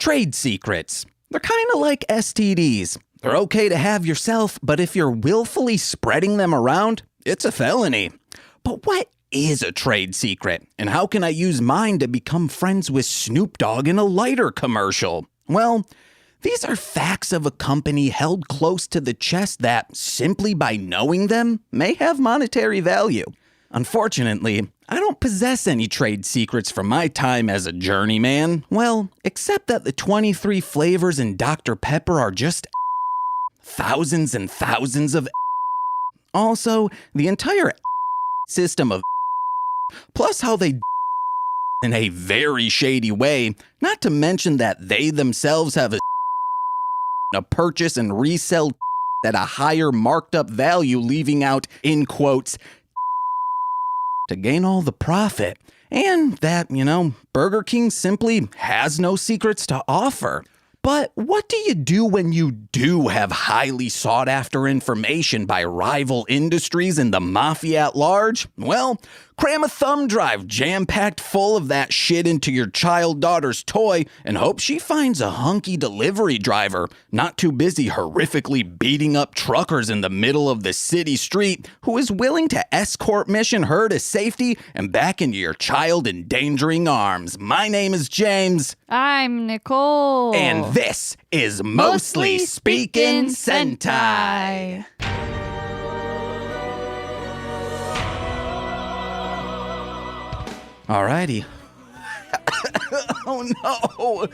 Trade secrets. They're kind of like STDs. They're okay to have yourself, but if you're willfully spreading them around, it's a felony. But what is a trade secret? And how can I use mine to become friends with Snoop Dogg in a lighter commercial? Well, these are facts of a company held close to the chest that, simply by knowing them, may have monetary value. Unfortunately, I don't possess any trade secrets from my time as a journeyman. Well, except that the 23 flavors in Dr. Pepper are just thousands and thousands of. Also, the entire system of plus how they in a very shady way, not to mention that they themselves have a purchase and resell at a higher marked up value, leaving out, in quotes, to gain all the profit. And that, Burger King simply has no secrets to offer. But what do you do when you do have highly sought after information by rival industries and the mafia at large? Well, cram a thumb drive jam-packed full of that shit into your child daughter's toy and hope she finds a hunky delivery driver, not too busy horrifically beating up truckers in the middle of the city street, who is willing to escort mission her to safety and back into your child-endangering arms. My name is James. I'm Nicole. And this is Mostly Speaking Sentai. Alrighty. Oh no.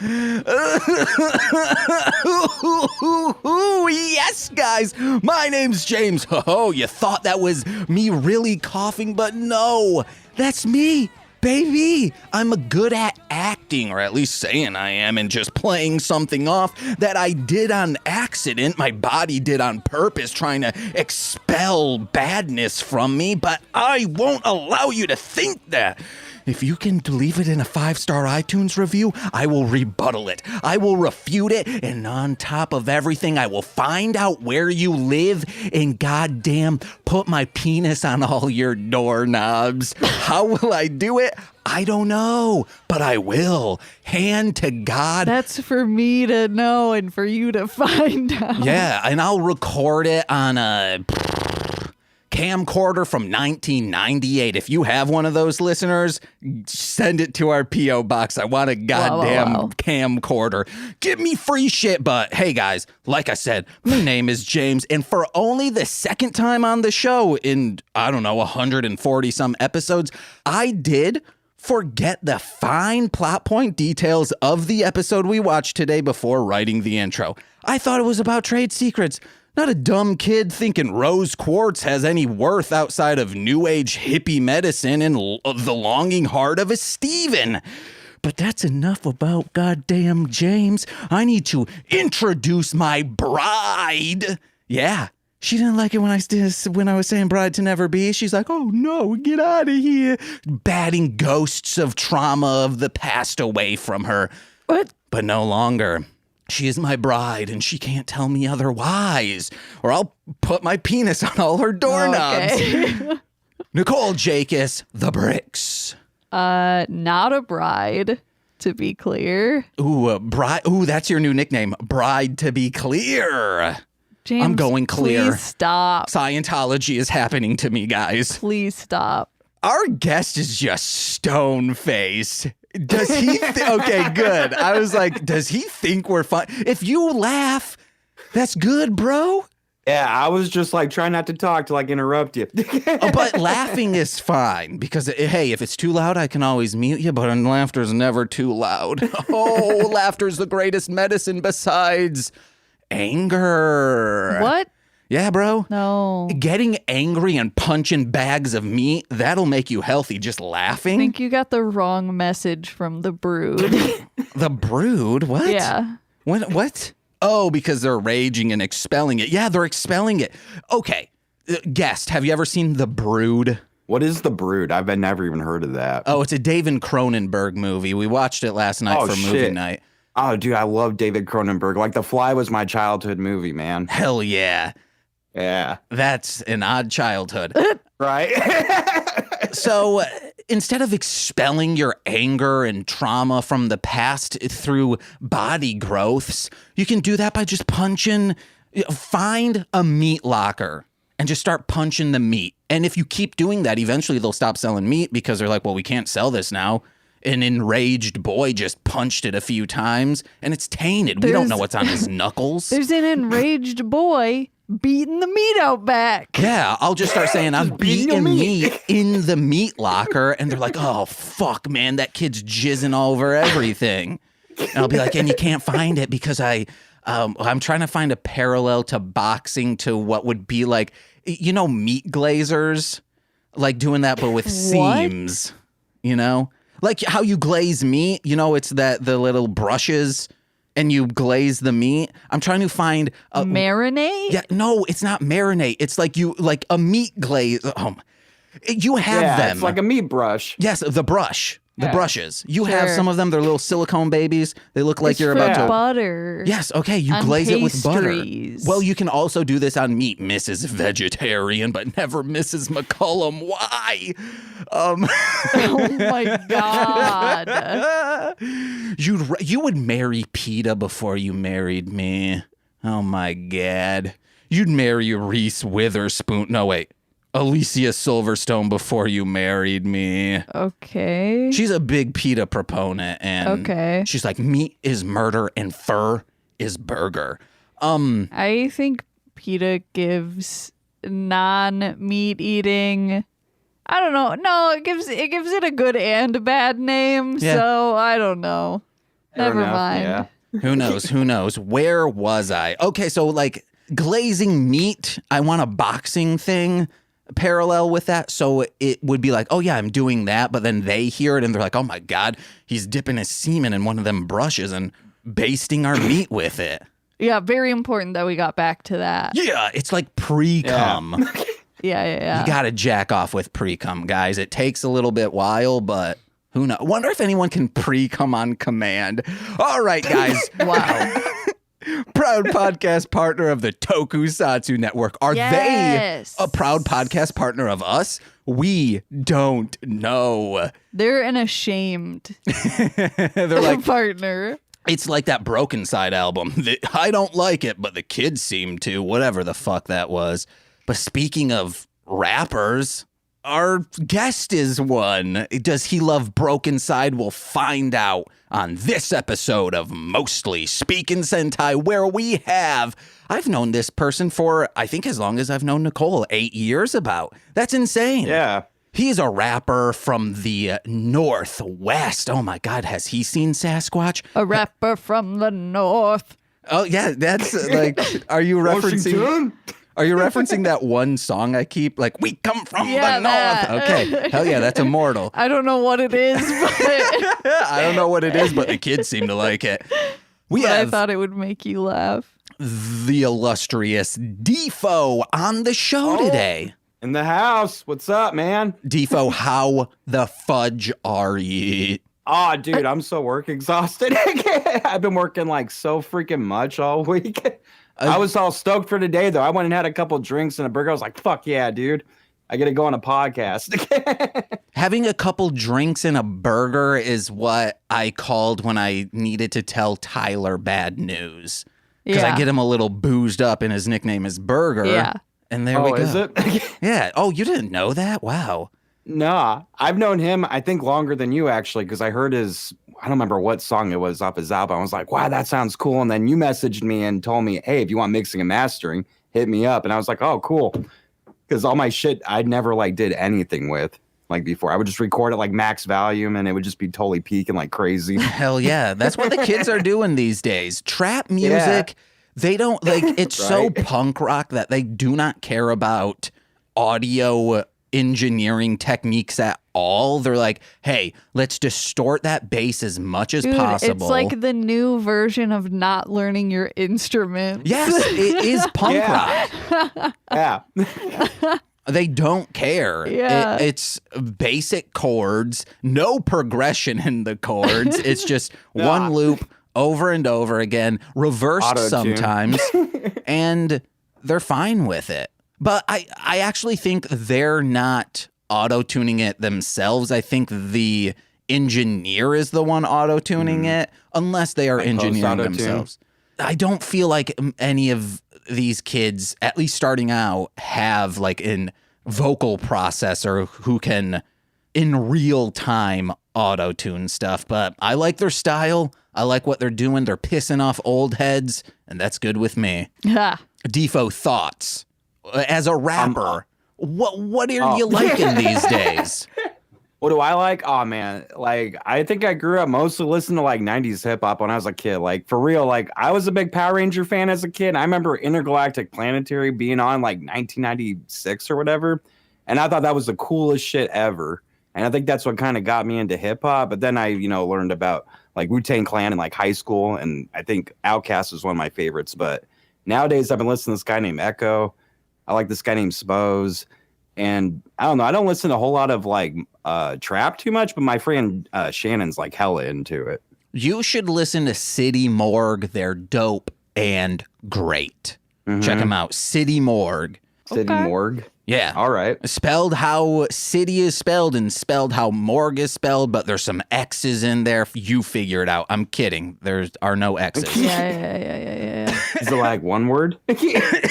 Yes, guys. My name's James. Oh, you thought that was me really coughing, but no. That's me. Baby, I'm good at acting, or at least saying I am, and just playing something off that I did on accident. My body did on purpose, trying to expel badness from me, but I won't allow you to think that. If you can leave it in a 5-star iTunes review, I will rebuttal it. I will refute it, and on top of everything, I will find out where you live and goddamn put my penis on all your doorknobs. How will I do it? I don't know, but I will. Hand to God. That's for me to know and for you to find out. Yeah, and I'll record it on a camcorder from 1998. If you have one of those, listeners, send it to our P.O. box. I want a goddamn camcorder. Give me free shit. But hey, guys, like I said, my name is James, and for only the second time on the show in, 140 some episodes, I did forget the fine plot point details of the episode we watched today before writing the intro. I thought it was about trade secrets. Not a dumb kid thinking rose quartz has any worth outside of new age hippie medicine and the longing heart of a Steven. But that's enough about goddamn James. I need to introduce my bride. Yeah, she didn't like it when I was saying bride to never be. She's like, oh no, get out of here. Batting ghosts of trauma of the past away from her. What? But no longer. She is my bride, and she can't tell me otherwise, or I'll put my penis on all her doorknobs. Okay. Nicole Jacobs, the Bricks. Not a bride, to be clear. Ooh, bride. Ooh, that's your new nickname, Bride to be clear. James, I'm going clear. Please stop. Scientology is happening to me, guys. Please stop. Our guest is just stone face. Does he? Okay, good. I was like, does he think we're fun? If you laugh, that's good, bro. Yeah, I was just like trying not to talk to interrupt you. But laughing is fine because, hey, if it's too loud, I can always mute you, but laughter's never too loud. Oh, laughter's the greatest medicine besides anger. What? Yeah, bro. No. Getting angry and punching bags of meat, that'll make you healthy. Just laughing. I think you got the wrong message from the Brood. The Brood? What? Yeah. What? Oh, because they're raging and expelling it. Yeah, they're expelling it. Okay. Guest, have you ever seen The Brood? What is The Brood? I've never even heard of that. Oh, it's a David Cronenberg movie. We watched it last night for movie night. Oh, dude, I love David Cronenberg. Like, The Fly was my childhood movie, man. Hell yeah. Yeah. That's an odd childhood. Right? So, instead of expelling your anger and trauma from the past through body growths, you can do that by just find a meat locker and just start punching the meat. And if you keep doing that, eventually they'll stop selling meat because they're like, well, we can't sell this now. An enraged boy just punched it a few times and it's tainted. We don't know what's on his knuckles. There's an enraged boy beating the meat out back. Yeah, I'll just start saying I'm beating meat in the meat locker. And they're like, oh, fuck, man, that kid's jizzing all over everything. And I'll be like, and you can't find it because I'm trying to find a parallel to boxing to what would be like, meat glazers, like doing that, but with seams, like how you glaze meat, it's the little brushes and you glaze the meat. I'm trying to find marinate. Yeah, no, it's not marinate. It's like a meat glaze. You have them. It's like a meat brush. Yes, the brush. The brushes. You have some of them. They're little silicone babies. They look like you're about to butter. Yes, okay. You glaze it with butter. Pastries. Well, you can also do this on meat, Mrs. Vegetarian, but never Mrs. McCollum. Why? Oh my God. You would marry PETA before you married me. Oh my God. You'd marry Reese Witherspoon. No, wait. Alicia Silverstone before you married me. Okay. She's a big PETA proponent, and she's like, meat is murder and fur is burger. I think PETA gives non-meat eating, I don't know. No, it gives it a good and a bad name. Yeah. So I don't know. Never mind. Yeah. Who knows? Where was I? Okay, so like glazing meat, I want a boxing thing parallel with that. So it would be like, oh yeah, I'm doing that. But then they hear it and they're like, oh my God, he's dipping his semen in one of them brushes and basting our meat with it. Yeah, very important that we got back to that. Yeah, it's like pre-cum. Yeah. You got to jack off with pre-cum, guys. It takes a little bit while, but who knows? Wonder if anyone can pre-cum on command. All right, guys. Wow. Proud podcast partner of the Tokusatsu Network. Are they a proud podcast partner of us? We don't know. They're an ashamed They're like partner. It's like that Broken Side album. I don't like it, but the kids seem to. Whatever the fuck that was. But speaking of rappers, our guest is one. Does he love Broken Side? We'll find out on this episode of Mostly Speaking Sentai, where I've known this person for, I think, as long as I've known Nicole, 8 years about. That's insane. Yeah. He's a rapper from the Northwest. Oh my God, has he seen Sasquatch? A rapper from the North. Oh yeah, that's like, are you referencing... Washington? Are you referencing that one song I keep? Like, we come from the North. That. Okay. Hell yeah, that's immortal. I don't know what it is, but I don't know what it is, but the kids seem to like it. I thought it would make you laugh. The illustrious Defo on the show today. In the house. What's up, man? Defo, how the fudge are you? Oh, dude, I'm so work exhausted. I've been working like so freaking much all week. I was all stoked for today, though. I went and had a couple drinks and a burger. I was like, fuck yeah, dude. I got to go on a podcast. Having a couple drinks and a burger is what I called when I needed to tell Tyler bad news. Because I get him a little boozed up and his nickname is Burger. Yeah. And there we go. Is it? Yeah. Oh, you didn't know that? Wow. Nah. I've known him, I think, longer than you, actually, because I heard I don't remember what song it was off his album. I was like, wow, that sounds cool. And then you messaged me and told me, hey, if you want mixing and mastering, hit me up. And I was like, oh, cool. Because all my shit, I'd never like did anything with like before. I would just record it like max volume and it would just be totally peaking like crazy. Hell yeah. That's what the kids are doing these days. Trap music, they don't like, it's so punk rock that they do not care about audio engineering techniques at all. They're like, hey, let's distort that bass as much as possible. It's like the new version of not learning your instrument. Yes, it is punk rock. Yeah. They don't care. Yeah. It's basic chords, no progression in the chords. It's just one loop over and over again, reversed Auto-tune. sometimes, and they're fine with it. But I actually think they're not auto-tuning it themselves. I think the engineer is the one auto-tuning it, unless they are Like engineering post-auto-tune? themselves. I don't feel like any of these kids, at least starting out, have like an vocal processor who can in real time auto-tune stuff. But I like their style. I like what they're doing. They're pissing off old heads, and that's good with me. Ha. Defo, thoughts as a rapper. What are you liking these days? What do I like? Oh man, like I think I grew up mostly listening to like 90s hip hop when I was a kid. Like for real, like I was a big Power Ranger fan as a kid. I remember Intergalactic Planetary being on like 1996 or whatever, and I thought that was the coolest shit ever. And I think that's what kind of got me into hip hop. But then I, learned about like Wu-Tang Clan in like high school, and I think Outkast was one of my favorites. But nowadays I've been listening to this guy named Echo. I like this guy named Spose. And I don't know, I don't listen to a whole lot of like trap too much, but my friend Shannon's like hella into it. You should listen to City Morgue. They're dope and great. Check them out. City Morgue. City Morgue. Yeah. All right. Spelled how city is spelled and spelled how morgue is spelled, but there's some X's in there. You figure it out. I'm kidding. There are no X's. Yeah. Is it like one word?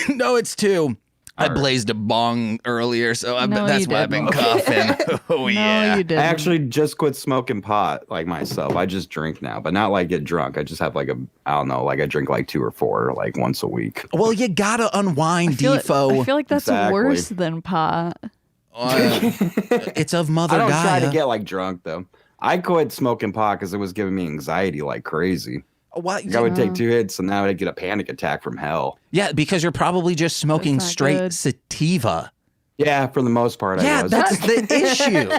No, it's two. I right. blazed a bong earlier, so No, that's you why I've been didn't. coughing. Oh, yeah. No, you didn't. I actually just quit smoking pot like myself. I just drink now, but not like get drunk. I just have like I drink like 2 or 4 like once a week. Well, you gotta unwind, I feel Defo. like that's Exactly. worse than pot. It's of Mother I don't try Gaia. to get like drunk though. I quit smoking pot because it was giving me anxiety like crazy. What? Like, I would take 2 hits and now I'd get a panic attack from hell. Yeah, because you're probably just smoking That's not straight good. sativa. Yeah, for the most part, I Yeah, was. that's the issue.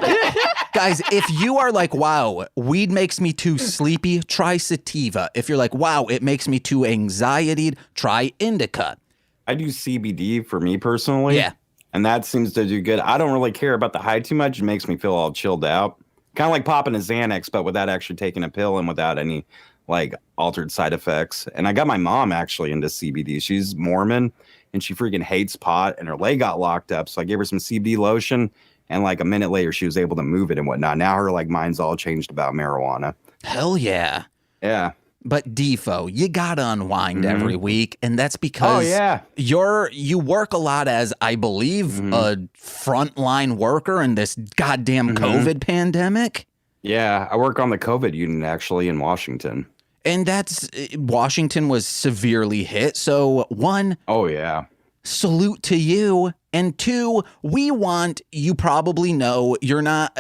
Guys, if you are like, wow, weed makes me too sleepy, try sativa. If you're like, wow, it makes me too anxietied, try indica. I do CBD for me personally. Yeah. And that seems to do good. I don't really care about the high too much. It makes me feel all chilled out. Kind of like popping a Xanax, but without actually taking a pill and without any like altered side effects. And I got my mom actually into CBD. She's Mormon and she freaking hates pot and her leg got locked up. So I gave her some CBD lotion and like a minute later she was able to move it and whatnot. Now her like mind's all changed about marijuana. Hell yeah. Yeah. But Defo, you gotta unwind every week, and that's because you work a lot as, I believe, a frontline worker in this goddamn COVID pandemic. Yeah. I work on the COVID unit actually in Washington. And Washington was severely hit. So one, Oh yeah. salute to you. And 2, you probably know you're not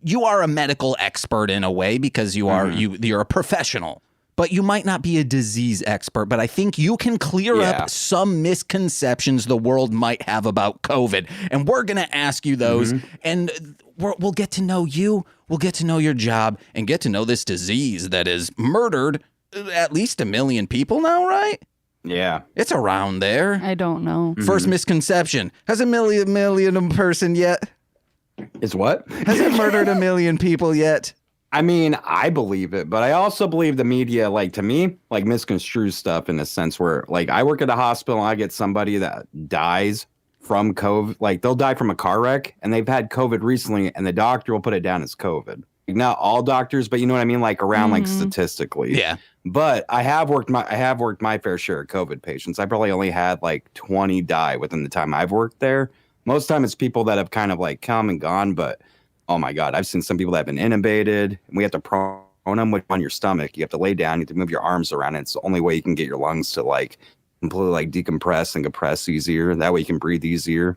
you are a medical expert in a way because you are you're a professional, but you might not be a disease expert. But I think you can clear up some misconceptions the world might have about COVID, and we're gonna ask you those, and we'll get to know you. We'll get to know your job and get to know this disease that has murdered at least 1 million people now, right? Yeah. It's around there. I don't know. First misconception. Has a million person yet? Is what? Has it murdered 1 million people yet? I mean, I believe it, but I also believe the media, like to me, like misconstrues stuff in a sense where like I work at a hospital and I get somebody that dies from COVID, like they'll die from a car wreck and they've had COVID recently and the doctor will put it down as COVID. Not all doctors, but you know what I mean? Like around like statistically. Yeah. But I have worked my fair share of COVID patients. I probably only had like 20 die within the time I've worked there. Most of the time it's people that have kind of like come and gone, but oh my God, I've seen some people that have been intubated and we have to prone them on your stomach. You have to lay down, you have to move your arms around. And it's the only way you can get your lungs to like completely like decompress and compress easier. That way you can breathe easier.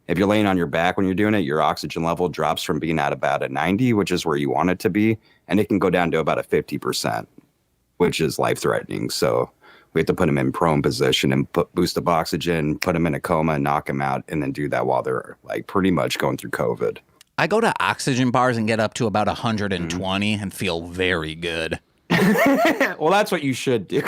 If you're laying on your back when you're doing it, your oxygen level drops from being at about a 90, which is where you want it to be. And it can go down to about a 50%, which is life-threatening. So we have to put them in prone position and boost up oxygen, put them in a coma and knock them out, and then do that while they're like pretty much going through COVID. I go to oxygen bars and get up to about 120 and feel very good. Well, that's what you should do.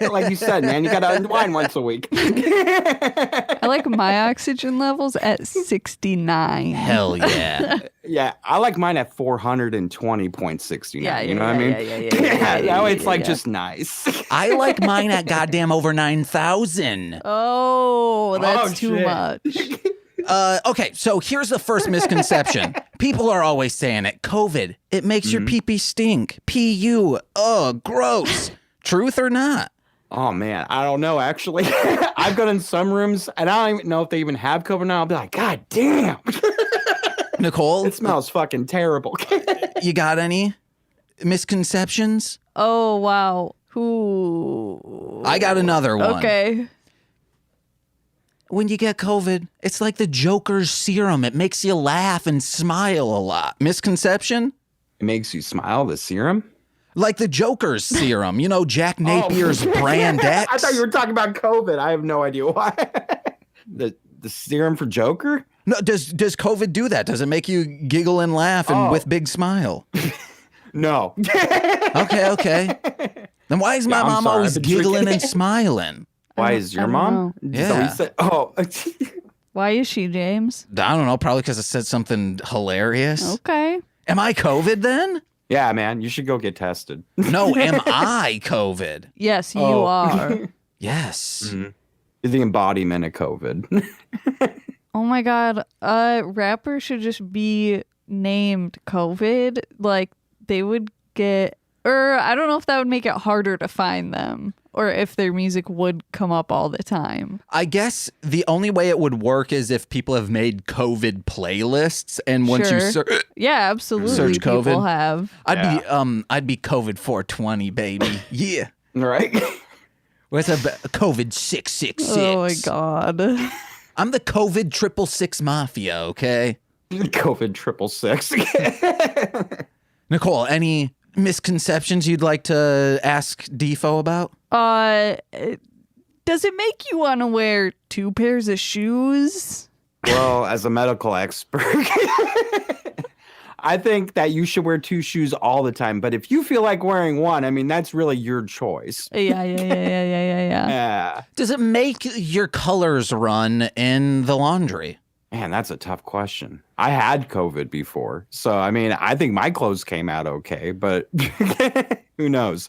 Like you said, man, you got to unwind once a week. I like my oxygen levels at 69. Hell yeah. Yeah, I like mine at 420.69. Yeah, you know what I mean? That way it's like just nice. I like mine at goddamn over 9,000. Oh, that's too shit. much. Okay, so here's the first misconception. People are always saying it. COVID, it makes your pee-pee stink. P-U, gross. Truth or not? Oh, man. I don't know, actually. I've gone in some rooms, and I don't even know if they even have COVID now. I'll be like, God damn. Nicole? It smells fucking terrible. You got any misconceptions? Oh, wow. Who? I got another one. Okay. When you get COVID, it's like the Joker's serum. It makes you laugh and smile a lot. Misconception? It makes you smile, the serum? Like the Joker's serum. You know, Jack Napier's Brand X. I thought you were talking about COVID. I have no idea why. the serum for Joker? No, does COVID do that? Does it make you giggle and laugh and with big smile? No. Okay. Then why is my I'm mom sorry, always I've been giggling drinking. and smiling? Why is your I don't mom? know. Is that what you said? Oh. Why is she, James? I don't know. Probably because I said something hilarious. Okay. Am I COVID then? Yeah, man. You should go get tested. No, am I COVID? Yes, you Oh. are. Yes. You're the embodiment of COVID. Oh my God. Rappers should just be named COVID. Like, they would get, or I don't know if that would make it harder to find them, or if their music would come up all the time. I guess the only way it would work is if people have made COVID playlists, and once you Sure. Yeah, absolutely. Search People COVID. have. I'd be COVID 420, baby. Yeah. Right? Where's a COVID 666? Oh my God. I'm the COVID 666 mafia, okay? COVID 666. Nicole, any misconceptions you'd like to ask Defo about? Does it make you want to wear 2 pairs of shoes? Well, as a medical expert, I think that you should wear 2 shoes all the time. But if you feel like wearing one, I mean, that's really your choice. Yeah. Yeah. Does it make your colors run in the laundry? Man, that's a tough question. I had COVID before. So, I mean, I think my clothes came out okay, but who knows?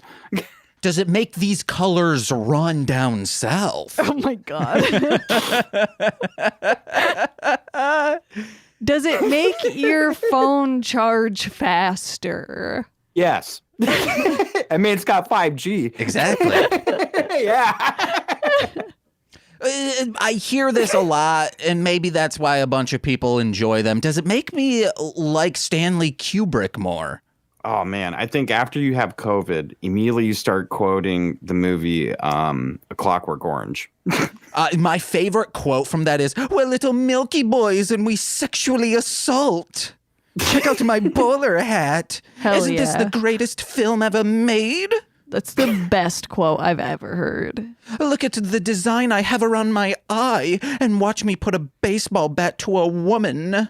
Does it make these colors run down south? Oh my God. Does it make your phone charge faster? Yes. I mean, it's got 5G. Exactly. Yeah. I hear this a lot, and maybe that's why a bunch of people enjoy them. Does it make me like Stanley Kubrick more? Oh, man. I think after you have COVID, immediately you start quoting the movie A Clockwork Orange. My favorite quote from that is, "We're little milky boys and we sexually assault. Check out my bowler hat. Hell Isn't this yeah. the greatest film ever made? That's the best quote I've ever heard. Look at the design I have around my eye and watch me put a baseball bat to a woman."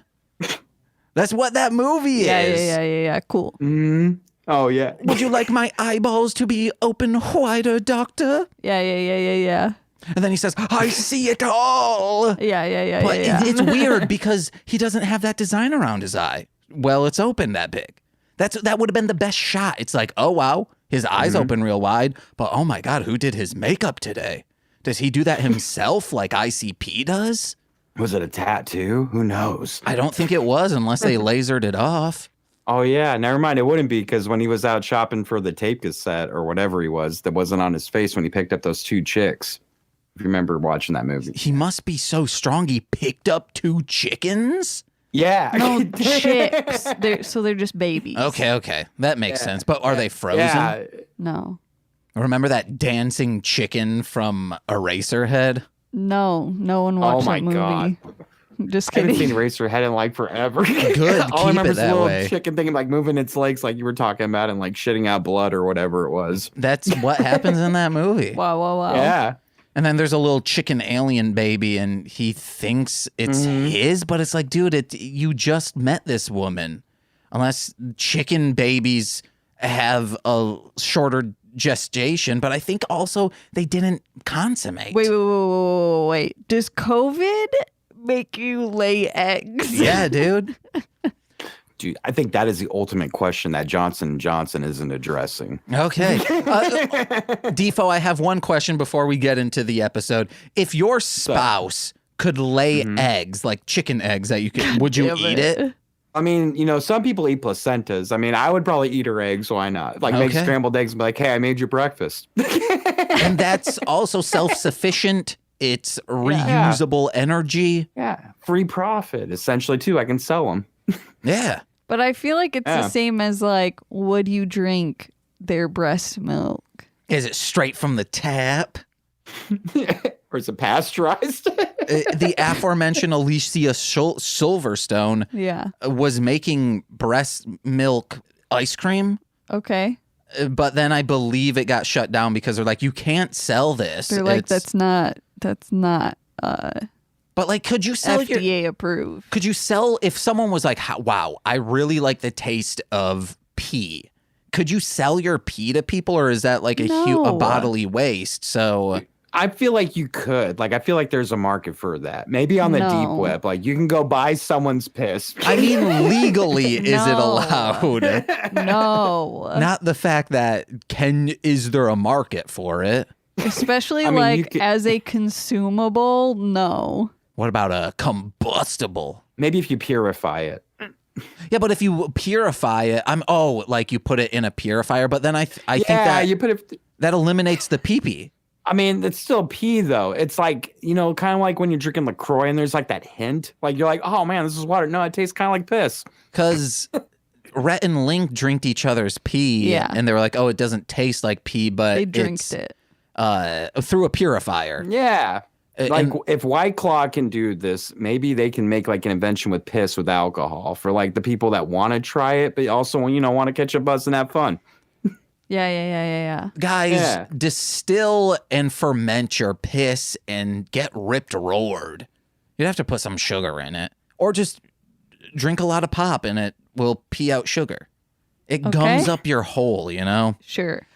That's what that movie is. Yeah. Cool. Oh, yeah. Would you like my eyeballs to be open wider, doctor? Yeah. And then he says, "I see it all." Yeah. But it's weird because he doesn't have that design around his eye. Well, it's open that big. That would have been the best shot. It's like, oh, wow, his eyes open real wide. But oh my God, who did his makeup today? Does he do that himself like ICP does? Was it a tattoo? Who knows? I don't think it was unless they lasered it off. Oh, yeah. Never mind. It wouldn't be because when he was out shopping for the tape cassette or whatever he was, that wasn't on his face when he picked up those 2 chicks. If you remember watching that movie. He must be so strong he picked up 2 chickens? Yeah. No, chicks. They're just babies. Okay. That makes sense. But are they frozen? Yeah. No. Remember that dancing chicken from Eraserhead? No one watched Oh, my that movie. God. Just I haven't kidding. seen Eraserhead in like forever. Good, All I keep remember it is the that little way. chicken thing like moving its legs like you were talking about and like shitting out blood or whatever it was. That's what happens in that movie. Wow. Yeah. And then there's a little chicken alien baby, and he thinks it's his, but it's like, dude, you just met this woman. Unless chicken babies have a shorter gestation, but I think also they didn't consummate. Wait. Does COVID make you lay eggs? Yeah, dude. Dude, I think that is the ultimate question that Johnson & Johnson isn't addressing. Okay. Defo, I have one question before we get into the episode. If your spouse could lay eggs, like chicken eggs that you could, would you eat it? I mean, some people eat placentas. I mean, I would probably eat her eggs. Why not? Like make scrambled eggs and be like, hey, I made you breakfast. And that's also self-sufficient. It's reusable energy. Yeah. Free profit, essentially, too. I can sell them. Yeah. But I feel like it's the same as like, would you drink their breast milk? Is it straight from the tap? Or is it pasteurized? The aforementioned Alicia Silverstone was making breast milk ice cream. Okay. But then I believe it got shut down because they're like, you can't sell this. They're like, that's not but like, could you sell FDA approved? Could you sell if someone was like, wow, I really like the taste of pee. Could you sell your pee to people, or is that like a bodily waste? So I feel like you could. Like, I feel like there's a market for that. Maybe on the deep web. Like, you can go buy someone's piss. I mean, legally, is it allowed? No. Not the fact that is there a market for it? Especially as a consumable, no. What about a combustible? Maybe if you purify it. Yeah, but if you purify it, like you put it in a purifier, but then I think that you put it. That eliminates the pee-pee. I mean, it's still pee, though. It's like, kind of like when you're drinking LaCroix and there's like that hint. Like, you're like, oh, man, this is water. No, it tastes kind of like piss. Because Rhett and Link drinked each other's pee. And they were like, oh, it doesn't taste like pee, but they drinked it. Through a purifier. Yeah. Like, if White Claw can do this, maybe they can make like an invention with piss with alcohol for like the people that want to try it, but also, want to catch a buzz and have fun. Yeah. Guys, distill and ferment your piss and get ripped roared. You'd have to put some sugar in it. Or just drink a lot of pop and it will pee out sugar. It gums up your hole, Sure.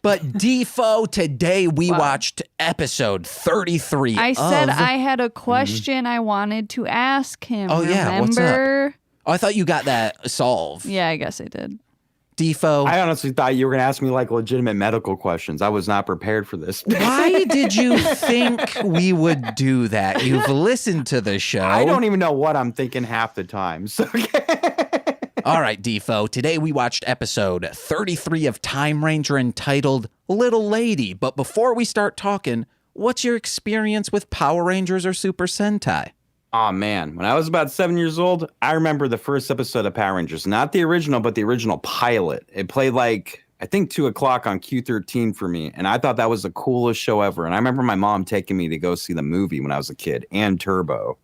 But Defo, today we watched episode 33. I said I had a question I wanted to ask him. Oh, yeah. Remember? What's up? Oh, I thought you got that solved. Yeah, I guess I did. Defo. I honestly thought you were going to ask me like legitimate medical questions. I was not prepared for this. Why did you think we would do that? You've listened to the show. I don't even know what I'm thinking half the time. So. All right, Defo. Today we watched episode 33 of Time Ranger entitled Little Lady. But before we start talking, what's your experience with Power Rangers or Super Sentai? Oh, man. When I was about 7 years old, I remember the first episode of Power Rangers. Not the original, but the original pilot. It played like, I think 2 o'clock on Q13 for me. And I thought that was the coolest show ever. And I remember my mom taking me to go see the movie when I was a kid, and Turbo.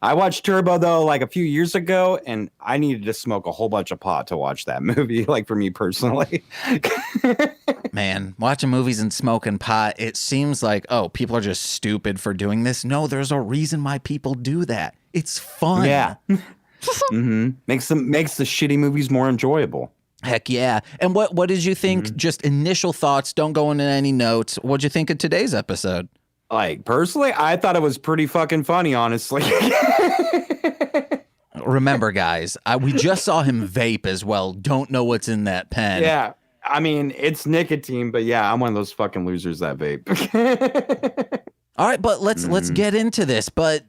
I watched Turbo, though, like a few years ago, and I needed to smoke a whole bunch of pot to watch that movie, like for me personally. Man, watching movies and smoking pot, it seems like, people are just stupid for doing this. No, there's a reason why people do that. It's fun. Yeah. Makes the shitty movies more enjoyable. Heck yeah. And what did you think? Just initial thoughts, don't go into any notes. What'd you think of today's episode? Like, personally, I thought it was pretty fucking funny, honestly. Remember, guys, we just saw him vape as well. Don't know what's in that pen. Yeah. I mean, it's nicotine, but yeah, I'm one of those fucking losers that vape. All right, but let's get into this. But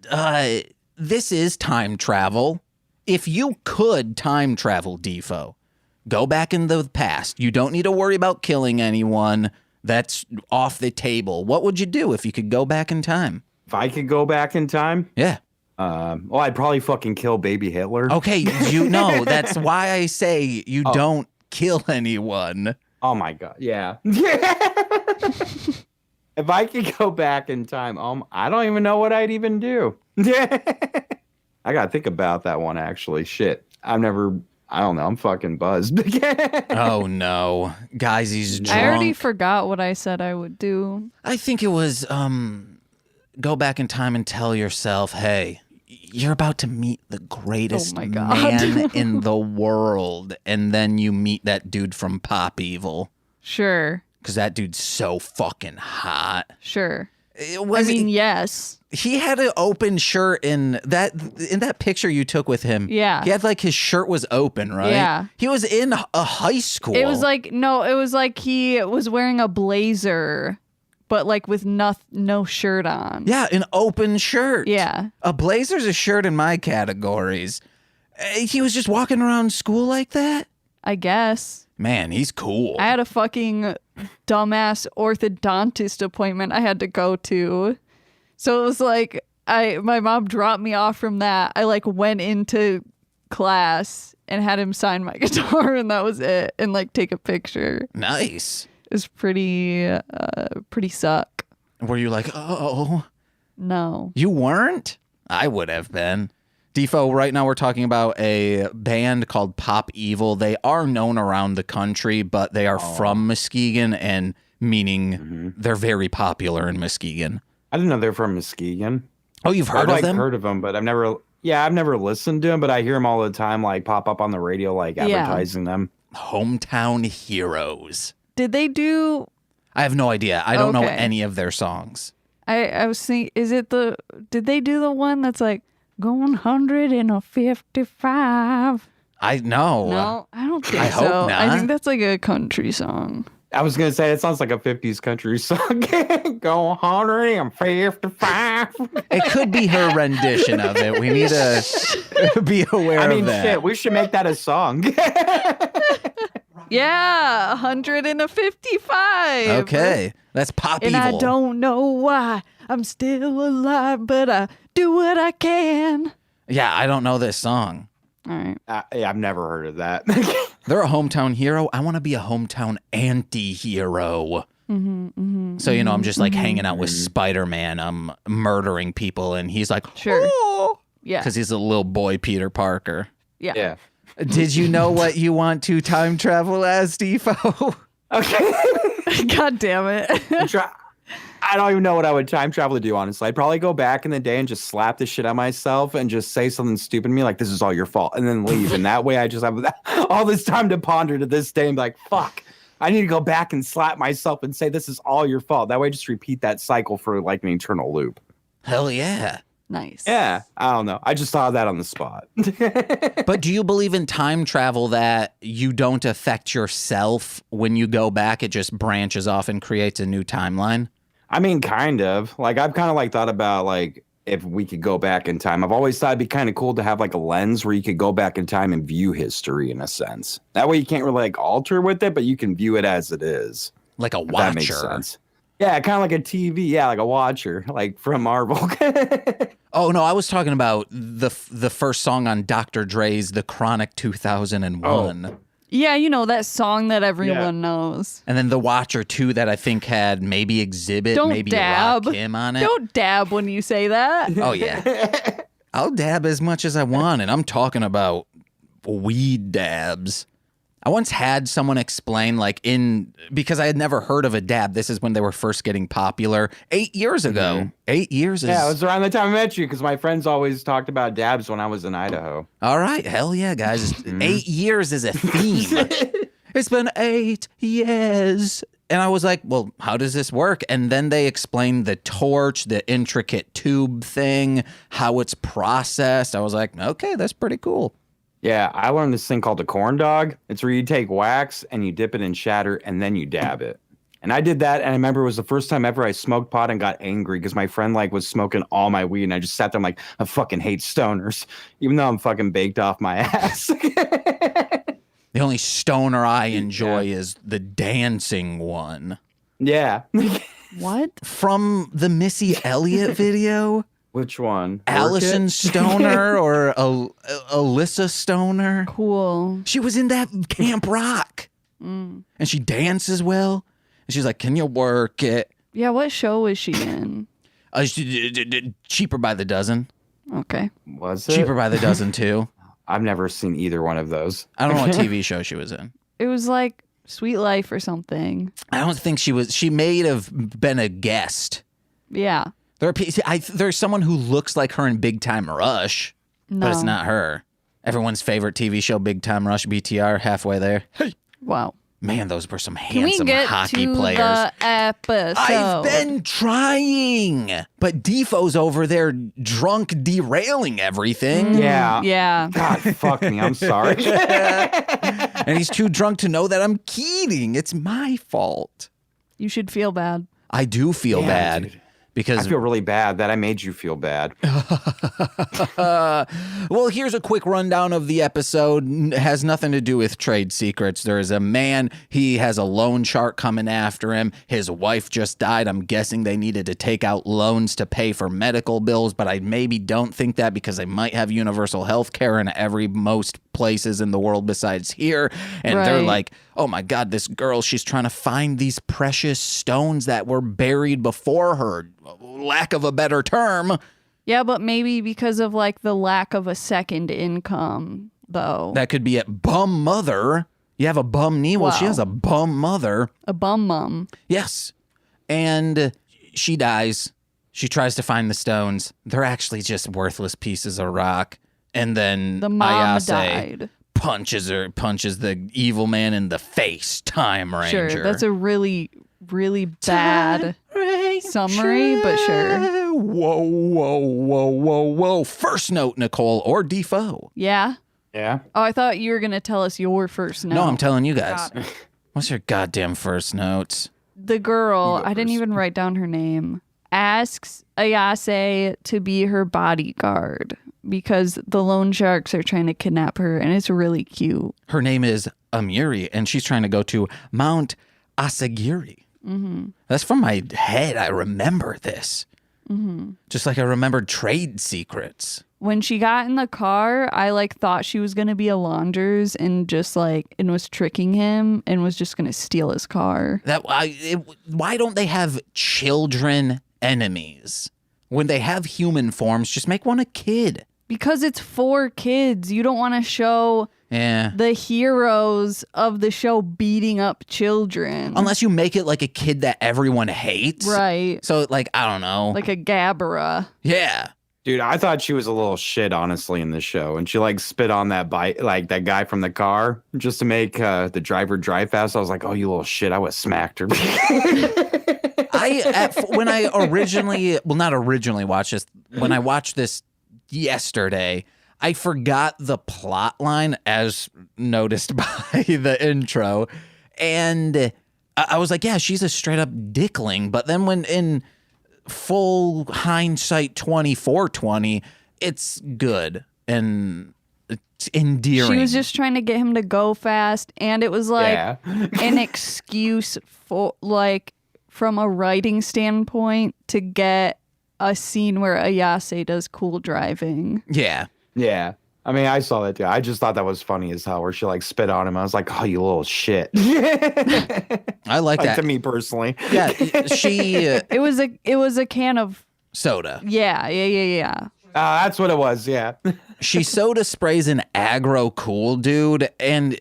this is time travel. If you could time travel, Defo, go back in the past. You don't need to worry about killing anyone. That's off the table. What would you do if you could go back in time? If I could go back in time? Yeah. I'd probably fucking kill baby Hitler. Okay, that's why I say you don't kill anyone. Oh my God, yeah. If I could go back in time, I don't even know what I'd even do. I gotta think about that one, actually. Shit. I don't know. I'm fucking buzzed. Oh, no. Guys, he's drunk. I already forgot what I said I would do. I think it was go back in time and tell yourself, hey, you're about to meet the greatest man in the world. And then you meet that dude from Pop Evil. Sure. Because that dude's so fucking hot. Sure. Yes. He had an open shirt in that picture you took with him. Yeah. He had his shirt was open, right? Yeah. He was in a high school. It was like he was wearing a blazer, but like with no shirt on. Yeah, an open shirt. Yeah. A blazer's a shirt in my categories. He was just walking around school like that? I guess. Man, he's cool. I had a fucking dumbass orthodontist appointment I had to go to. So it was like my mom dropped me off from that. I like went into class and had him sign my guitar and that was it, and like take a picture. Nice. It was pretty suck. Were you like, oh? No. You weren't? I would have been. Defo, right now we're talking about a band called Pop Evil. They are known around the country, but they are from Muskegon, and meaning they're very popular in Muskegon. I didn't know they're from Muskegon. Oh, you've heard of them? I've heard of them, but I've never listened to them, but I hear them all the time, like pop up on the radio, like advertising them. Hometown Heroes. Did they do... I have no idea. I don't know Okay. any of their songs. I was thinking, did they do the one that's like, going 100 in a 55? I know. No, I don't think I so. hope not. I think that's like a country song. I was going to say, it sounds like a 50s country song. Go 155. It could be her rendition of it. We need to be aware of that. Shit, we should make that a song. Yeah, 100 in a 55. Okay. That's Pop And Evil. I don't know why I'm still alive, but I do what I can. Yeah, I don't know this song. All right. I've never heard of that. They're a hometown hero. I want to be a hometown anti-hero. So, I'm just like hanging out with Spider-Man. I'm murdering people, and he's like, Sure. oh, Yeah. because he's a little boy Peter Parker. Yeah. Yeah. Did you know what you want to time travel as, Defo? Okay. God damn it. I don't even know what I would time travel to do, honestly. I'd probably go back in the day and just slap the shit out of myself and just say something stupid to me, like, this is all your fault, and then leave. And that way I just have all this time to ponder to this day and be like, fuck, I need to go back and slap myself and say, this is all your fault. That way I just repeat that cycle for like an eternal loop. Hell yeah. Nice. Yeah, I don't know. I just thought of that on the spot. But do you believe in time travel that you don't affect yourself when you go back? It just branches off and creates a new timeline? I mean, kind of. Like, I've kind of like thought about like if we could go back in time. I've always thought it'd be kind of cool to have like a lens where you could go back in time and view history in a sense. That way you can't really like alter with it, but you can view it as it is. Like a If that makes watcher. sense. Yeah, kind of like a TV. Yeah, like a watcher, like from Marvel. Oh, no, I was talking about the first song on Dr. Dre's The Chronic 2001. Yeah, that song that everyone knows. And then The Watcher 2 that I think had maybe Exhibit, Don't maybe dab. Rakim on it. Don't dab when you say that. Oh, yeah. I'll dab as much as I want, and I'm talking about weed dabs. I once had someone explain, because I had never heard of a dab. This is when they were first getting popular 8 years ago. 8 years is... Yeah, it was around the time I met you because my friends always talked about dabs when I was in Idaho. All right. Hell yeah, guys. 8 years is a theme. It's been 8 years. And I was like, well, how does this work? And then they explained the torch, the intricate tube thing, how it's processed. I was like, okay, that's pretty cool. Yeah, I learned this thing called a corn dog. It's where you take wax and you dip it in shatter and then you dab it. And I did that, and I remember it was the first time ever I smoked pot and got angry because my friend was smoking all my weed, and I just sat there like, I fucking hate stoners, even though I'm fucking baked off my ass. The only stoner I enjoy is the dancing one. Yeah. What? From the Missy Elliott video? Which one? Allison Orchid? Stoner or Alyssa Stoner? Cool. She was in that Camp Rock. And she dances well. And she's like, can you work it? Yeah, what show was she in? Cheaper by the dozen. Okay. Was it? Cheaper by the dozen, too. I've never seen either one of those. I don't know what TV show she was in. It was like Sweet Life or something. I don't think she was. She may have been a guest. Yeah. There's someone who looks like her in Big Time Rush, No. but it's not her. Everyone's favorite TV show, Big Time Rush, BTR, halfway there. Hey. Wow. Man, those were some Can we handsome get hockey to players. the episode? I've been trying, but Defoe's over there drunk, derailing everything. Yeah. Yeah. God, fuck me. I'm sorry. And he's too drunk to know that I'm kidding. It's my fault. You should feel bad. I do feel bad. Dude. Because I feel really bad that I made you feel bad. Well, here's a quick rundown of the episode. It has nothing to do with trade secrets. There is a man. He has a loan shark coming after him. His wife just died. I'm guessing they needed to take out loans to pay for medical bills, but I maybe don't think that because they might have universal health care in most places in the world besides here. And they're Right. like, oh my God, this girl, she's trying to find these precious stones that were buried before her. Lack of a better term. Yeah, but maybe because of like the lack of a second income, though. That could be it. Bum mother. You have a bum knee. Well, she Wow. has a bum mother. A bum mum. Yes. And she dies. She tries to find the stones. They're actually just worthless pieces of rock. And then The mom Ayase died. punches the evil man in the face. Time Ranger. Sure, that's a really, really bad summary, but sure. Whoa. First note, Nicole or Defoe. Yeah. Yeah. Oh, I thought you were gonna tell us your first note. No, I'm telling you guys. Got it. What's your goddamn first note? The girl, You go I didn't first. even write down her name, asks Ayase to be her bodyguard because the loan sharks are trying to kidnap her, and it's really cute. Her name is Amiri, and she's trying to go to Mount Asagiri. Mm-hmm. That's from my head. I remember this. Mm-hmm. Just like I remembered trade secrets. When she got in the car, I like thought she was gonna be a Launders and was tricking him and was just gonna steal his car. Why don't they have children enemies? When they have human forms, just make one a kid. Because it's for kids. You don't want to show Yeah. the heroes of the show beating up children. Unless you make it like a kid that everyone hates. Right. So, like, I don't know. Like a Gabara. Yeah. Dude, I thought she was a little shit, honestly, in the show. And she like spit on that bike, like that guy from the car, just to make the driver drive fast. I was like, oh, you little shit. I would have smacked her. When I originally, well, not originally watched this, when I watched this yesterday, I forgot the plot line as noticed by the intro. And I was like, yeah, she's a straight up dickling. But then when in full hindsight 24/20, it's good and it's endearing. She was just trying to get him to go fast. And it was like Yeah. an excuse for like from a writing standpoint to get a scene where Ayase does cool driving. Yeah. Yeah. I mean, I saw that too. I just thought that was funny as hell where she like spit on him. I was like, oh, you little shit. I like that. To me personally. Yeah, she It was a can of soda. yeah. That's what it was. Yeah. She soda sprays an aggro cool dude, and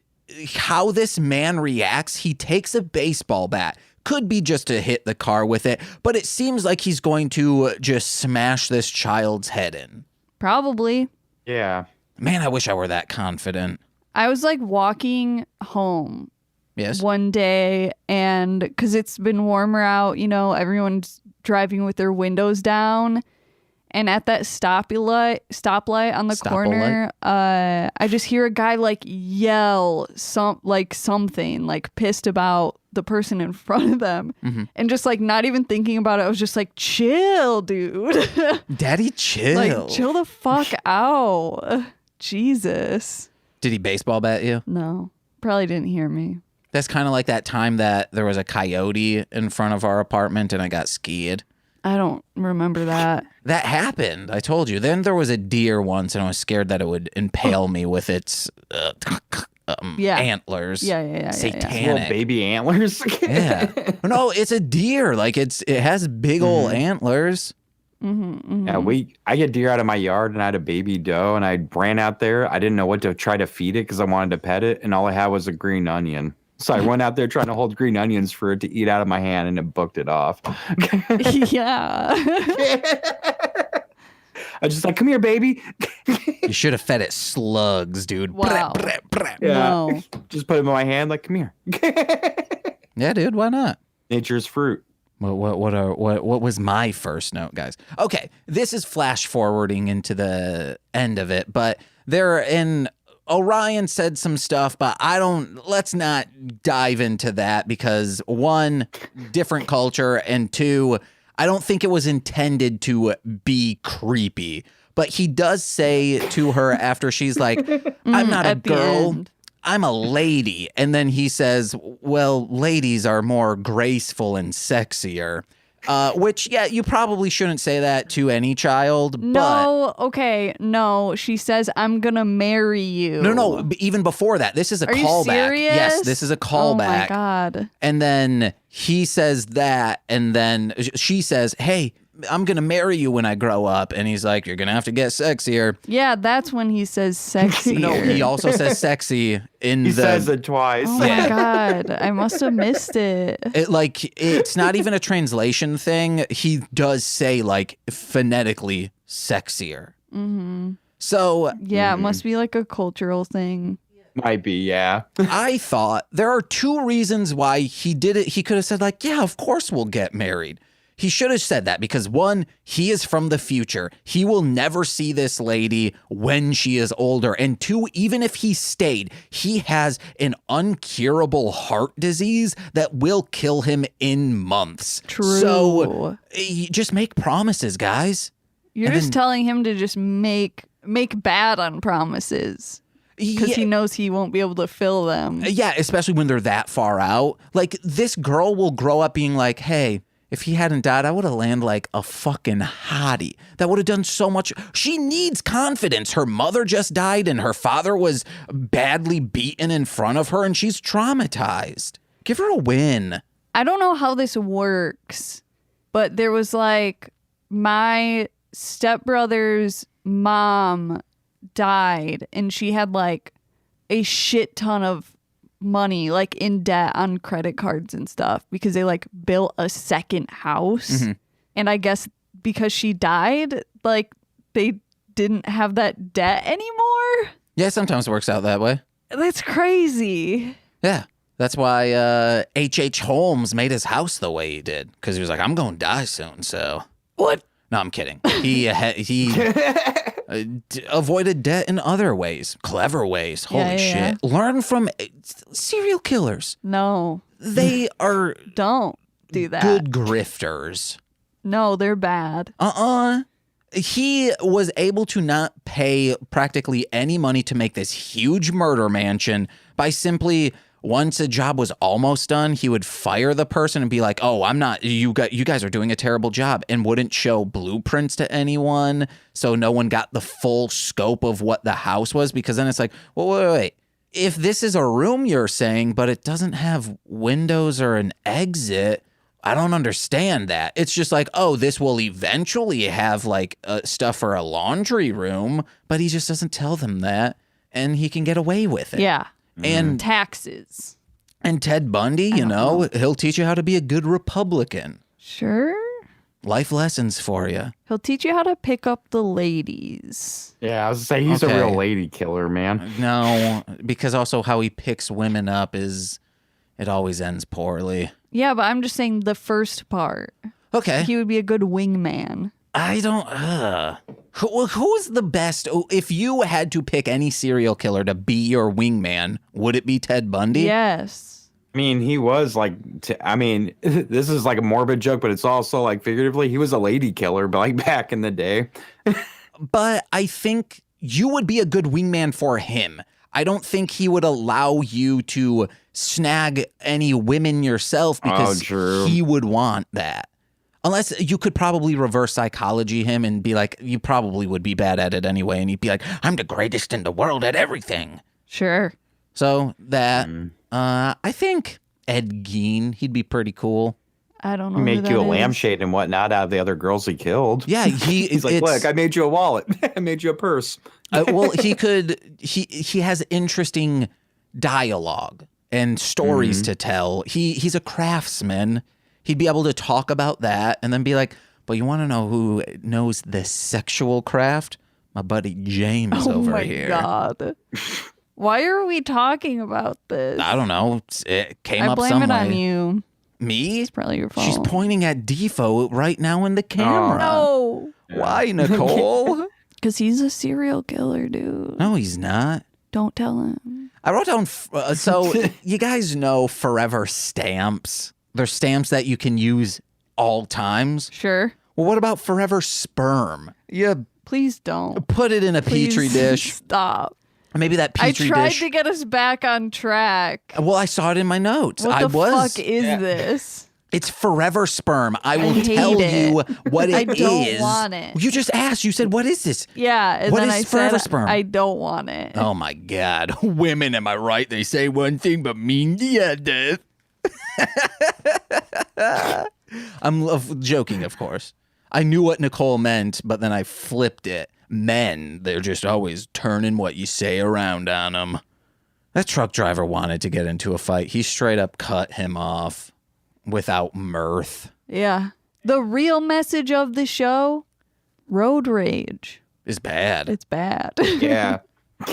how this man reacts, he takes a baseball bat. Could be just to hit the car with it, but it seems like he's going to just smash this child's head in. Probably. Yeah. Man, I wish I were that confident. I was like walking home Yes. one day, and because it's been warmer out, everyone's driving with their windows down. And at that stoplight on the corner, I just hear a guy like yell something like pissed about the person in front of them, and just like not even thinking about it. I was just like, chill, dude. Daddy, chill. Like, chill the fuck out. Jesus. Did he baseball bat you? No, probably didn't hear me. That's kind of like that time that there was a coyote in front of our apartment and I got skied. I don't remember that. That happened. I told you. Then there was a deer once, and I was scared that it would impale me with its antlers. Yeah. Satanic. Little baby antlers. Yeah. No, it's a deer. Like it has big old antlers. Yeah, I get deer out of my yard and I had a baby doe and I ran out there. I didn't know what to try to feed it because I wanted to pet it, and all I had was a green onion. So I went out there trying to hold green onions for it to eat out of my hand, and it booked it off. Yeah. I was just like, come here, baby. You should have fed it slugs, dude. Wow. Yeah. No. Just put them in my hand, like, come here. Yeah, dude. Why not? Nature's fruit. What was my first note, guys? Okay, this is flash forwarding into the end of it, but they're in Orion said some stuff, but let's not dive into that because one, different culture, and two, I don't think it was intended to be creepy. But he does say to her after she's like, I'm not a girl, I'm a lady. And then he says, well, ladies are more graceful and sexier. Which, yeah, you probably shouldn't say that to any child. No, okay, no. She says, I'm gonna marry you. No, even before that. This is a Are callback. you serious? Yes, this is a callback. Oh my God. And then he says that, and then she says, hey, I'm going to marry you when I grow up. And he's like, you're going to have to get sexier. Yeah, that's when he says sexy. No, he also says sexy in He says it twice. Oh my God. I must have missed it. It's not even a translation thing. He does say, like, phonetically sexier. Mm-hmm. So. Yeah, it must be like a cultural thing. Might be, yeah. I thought there are two reasons why he did it. He could have said, like, yeah, of course we'll get married. He should have said that because one, he is from the future. He will never see this lady when she is older. And two, even if he stayed, he has an uncurable heart disease that will kill him in months. True. So just make promises, guys. You're just telling him to just make bad on promises. Because he knows he won't be able to fill them. Yeah, especially when they're that far out. Like, this girl will grow up being like, hey, if he hadn't died, I would have landed like a fucking hottie. That would have done so much. She needs confidence. Her mother just died and her father was badly beaten in front of her and she's traumatized. Give her a win. I don't know how this works, but there was like my stepbrother's mom died and she had like a shit ton of money like in debt on credit cards and stuff because they like built a second house. Mm-hmm. And I guess because she died, like they didn't have that debt anymore. Yeah, sometimes it works out that way. That's crazy. Yeah. That's why H.H. Holmes made his house the way he did because he was like, I'm going to die soon. So what? No, I'm kidding. He avoided debt in other ways, clever ways. Holy shit. Learn from serial killers. No. They are don't do that. Good grifters. No, they're bad. He was able to not pay practically any money to make this huge murder mansion by simply, once a job was almost done, he would fire the person and be like, oh, I'm not, you guys are doing a terrible job, and wouldn't show blueprints to anyone. So no one got the full scope of what the house was, because then it's like, well, wait. If this is a room you're saying, but it doesn't have windows or an exit, I don't understand that. It's just like, oh, this will eventually have like stuff for a laundry room, but he just doesn't tell them that, and he can get away with it. Yeah. And taxes. And Ted Bundy, you know, he'll teach you how to be a good Republican. Sure. Life lessons for you. He'll teach you how to pick up the ladies. Yeah, I was going to say, he's a real lady killer, man. No, because also how he picks women up is, it always ends poorly. Yeah, but I'm just saying the first part. Okay. He would be a good wingman. I don't, who's the best? If you had to pick any serial killer to be your wingman, would it be Ted Bundy? Yes. I mean, he was like, this is like a morbid joke, but it's also like figuratively, he was a lady killer, but like back in the day. But I think you would be a good wingman for him. I don't think he would allow you to snag any women yourself because he would want that. Unless you could probably reverse psychology him and be like, you probably would be bad at it anyway. And he'd be like, I'm the greatest in the world at everything. Sure. So that, I think Ed Gein, he'd be pretty cool. I don't know. He make you a lampshade and whatnot out of the other girls he killed. Yeah. He's like, look, I made you a wallet. I made you a purse. Well, he has interesting dialogue and stories to tell. He's a craftsman. He'd be able to talk about that and then be like, but you want to know who knows the sexual craft? My buddy James over here. Oh my God. Why are we talking about this? I don't know. It came up some way. I blame it on you. Me? It's probably your fault. She's pointing at Defo right now in the camera. Oh, no. Why, Nicole? Because he's a serial killer, dude. No, he's not. Don't tell him. I wrote down, so you guys know forever stamps. They're stamps that you can use all times. Sure. Well, what about forever sperm? You Please don't. put it in a Please petri dish. Stop. Maybe that petri dish. I tried to get us back on track. Well, I saw it in my notes. What the fuck is this? It's forever sperm. I will hate tell it. you what it is. I don't want it. You just asked. You said, what is this? Yeah, and What then is I forever said sperm? I don't want it. Oh my God. Women, am I right? They say one thing but mean the other. I'm joking, of course. I knew what Nicole meant, but then I flipped it. Men, they're just always turning what you say around on them. That truck driver wanted to get into a fight. He straight up cut him off without mirth. Yeah. The real message of the show, road rage. Is bad. It's bad. Yeah.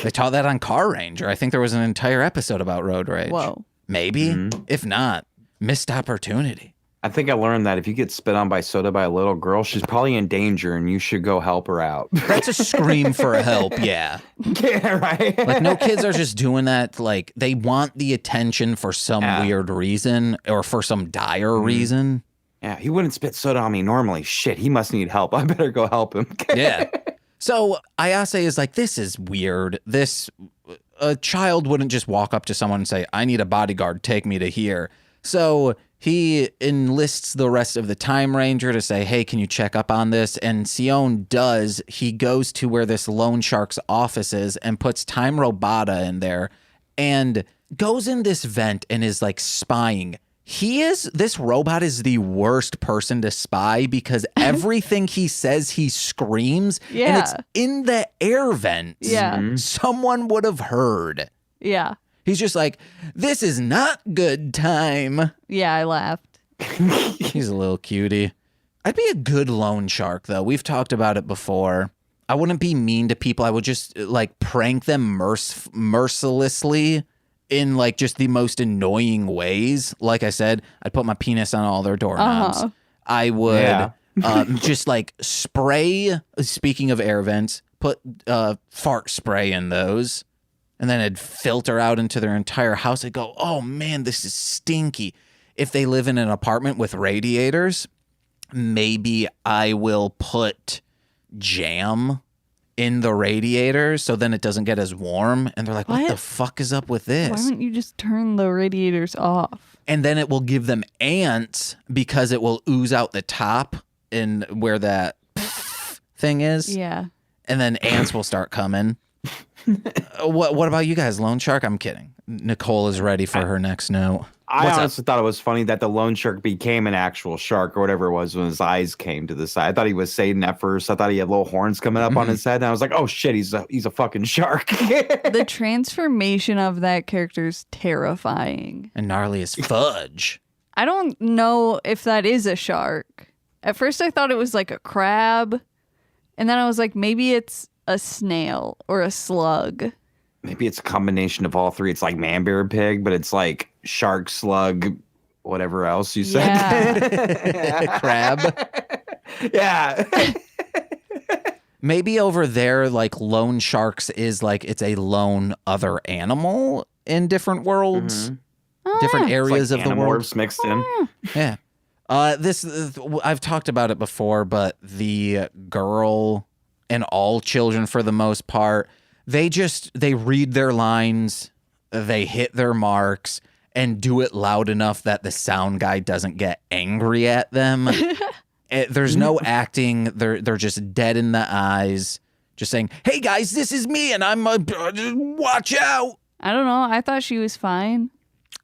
They taught that on Car Ranger. I think there was an entire episode about road rage. Whoa. Maybe. If not, missed opportunity. I think I learned that if you get spit on by soda by a little girl, she's probably in danger and you should go help her out. That's a scream for help, yeah. Yeah, right. Like, no kids are just doing that. Like, they want the attention for some weird reason or for some dire reason. Yeah, he wouldn't spit soda on me normally. Shit, he must need help. I better go help him. Yeah. So Ayase is like, this is weird. A child wouldn't just walk up to someone and say, I need a bodyguard, take me to here. So he enlists the rest of the Time Ranger to say, hey, can you check up on this? And Sion does. He goes to where this loan shark's office is and puts Time Robata in there and goes in this vent and is like spying. This robot is the worst person to spy because everything he says, he screams. Yeah. And it's in the air vents. Yeah. Someone would have heard. Yeah. He's just like, this is not good time. Yeah, I laughed. He's a little cutie. I'd be a good loan shark, though. We've talked about it before. I wouldn't be mean to people. I would just like prank them mercilessly in like just the most annoying ways. Like I said, I'd put my penis on all their doorknobs. I would just like spray, speaking of air vents, put fart spray in those. And then it'd filter out into their entire house. I'd go, oh man, this is stinky. If they live in an apartment with radiators, maybe I will put jam in the radiators so then it doesn't get as warm. And they're like, what the fuck is up with this? Why don't you just turn the radiators off? And then it will give them ants because it will ooze out the top in where that thing is. Yeah. And then ants will start coming. What about you guys, loan shark? I'm kidding. Nicole is ready for her next note. I honestly thought it was funny that the loan shark became an actual shark or whatever it was when his eyes came to the side. I thought he was Satan at first. I thought he had little horns coming up on his head. And I was like, oh shit, he's a fucking shark. The transformation of that character is terrifying. And gnarly as fudge. I don't know if that is a shark. At first I thought it was like a crab. And then I was like, maybe it's a snail or a slug. Maybe it's a combination of all three. It's like man, bear, pig, but it's like shark, slug, whatever else you said. Yeah. Crab. Yeah. Maybe over there, like loan sharks is like it's a lone other animal in different worlds, different areas It's like of the world. Animorphs mixed in. Yeah. I've talked about it before, but the girl and all children for the most part, they read their lines, they hit their marks, and do it loud enough that the sound guy doesn't get angry at them. There's no acting. They're just dead in the eyes, just saying, hey guys, this is me, and I'm watch out. I don't know. I thought she was fine.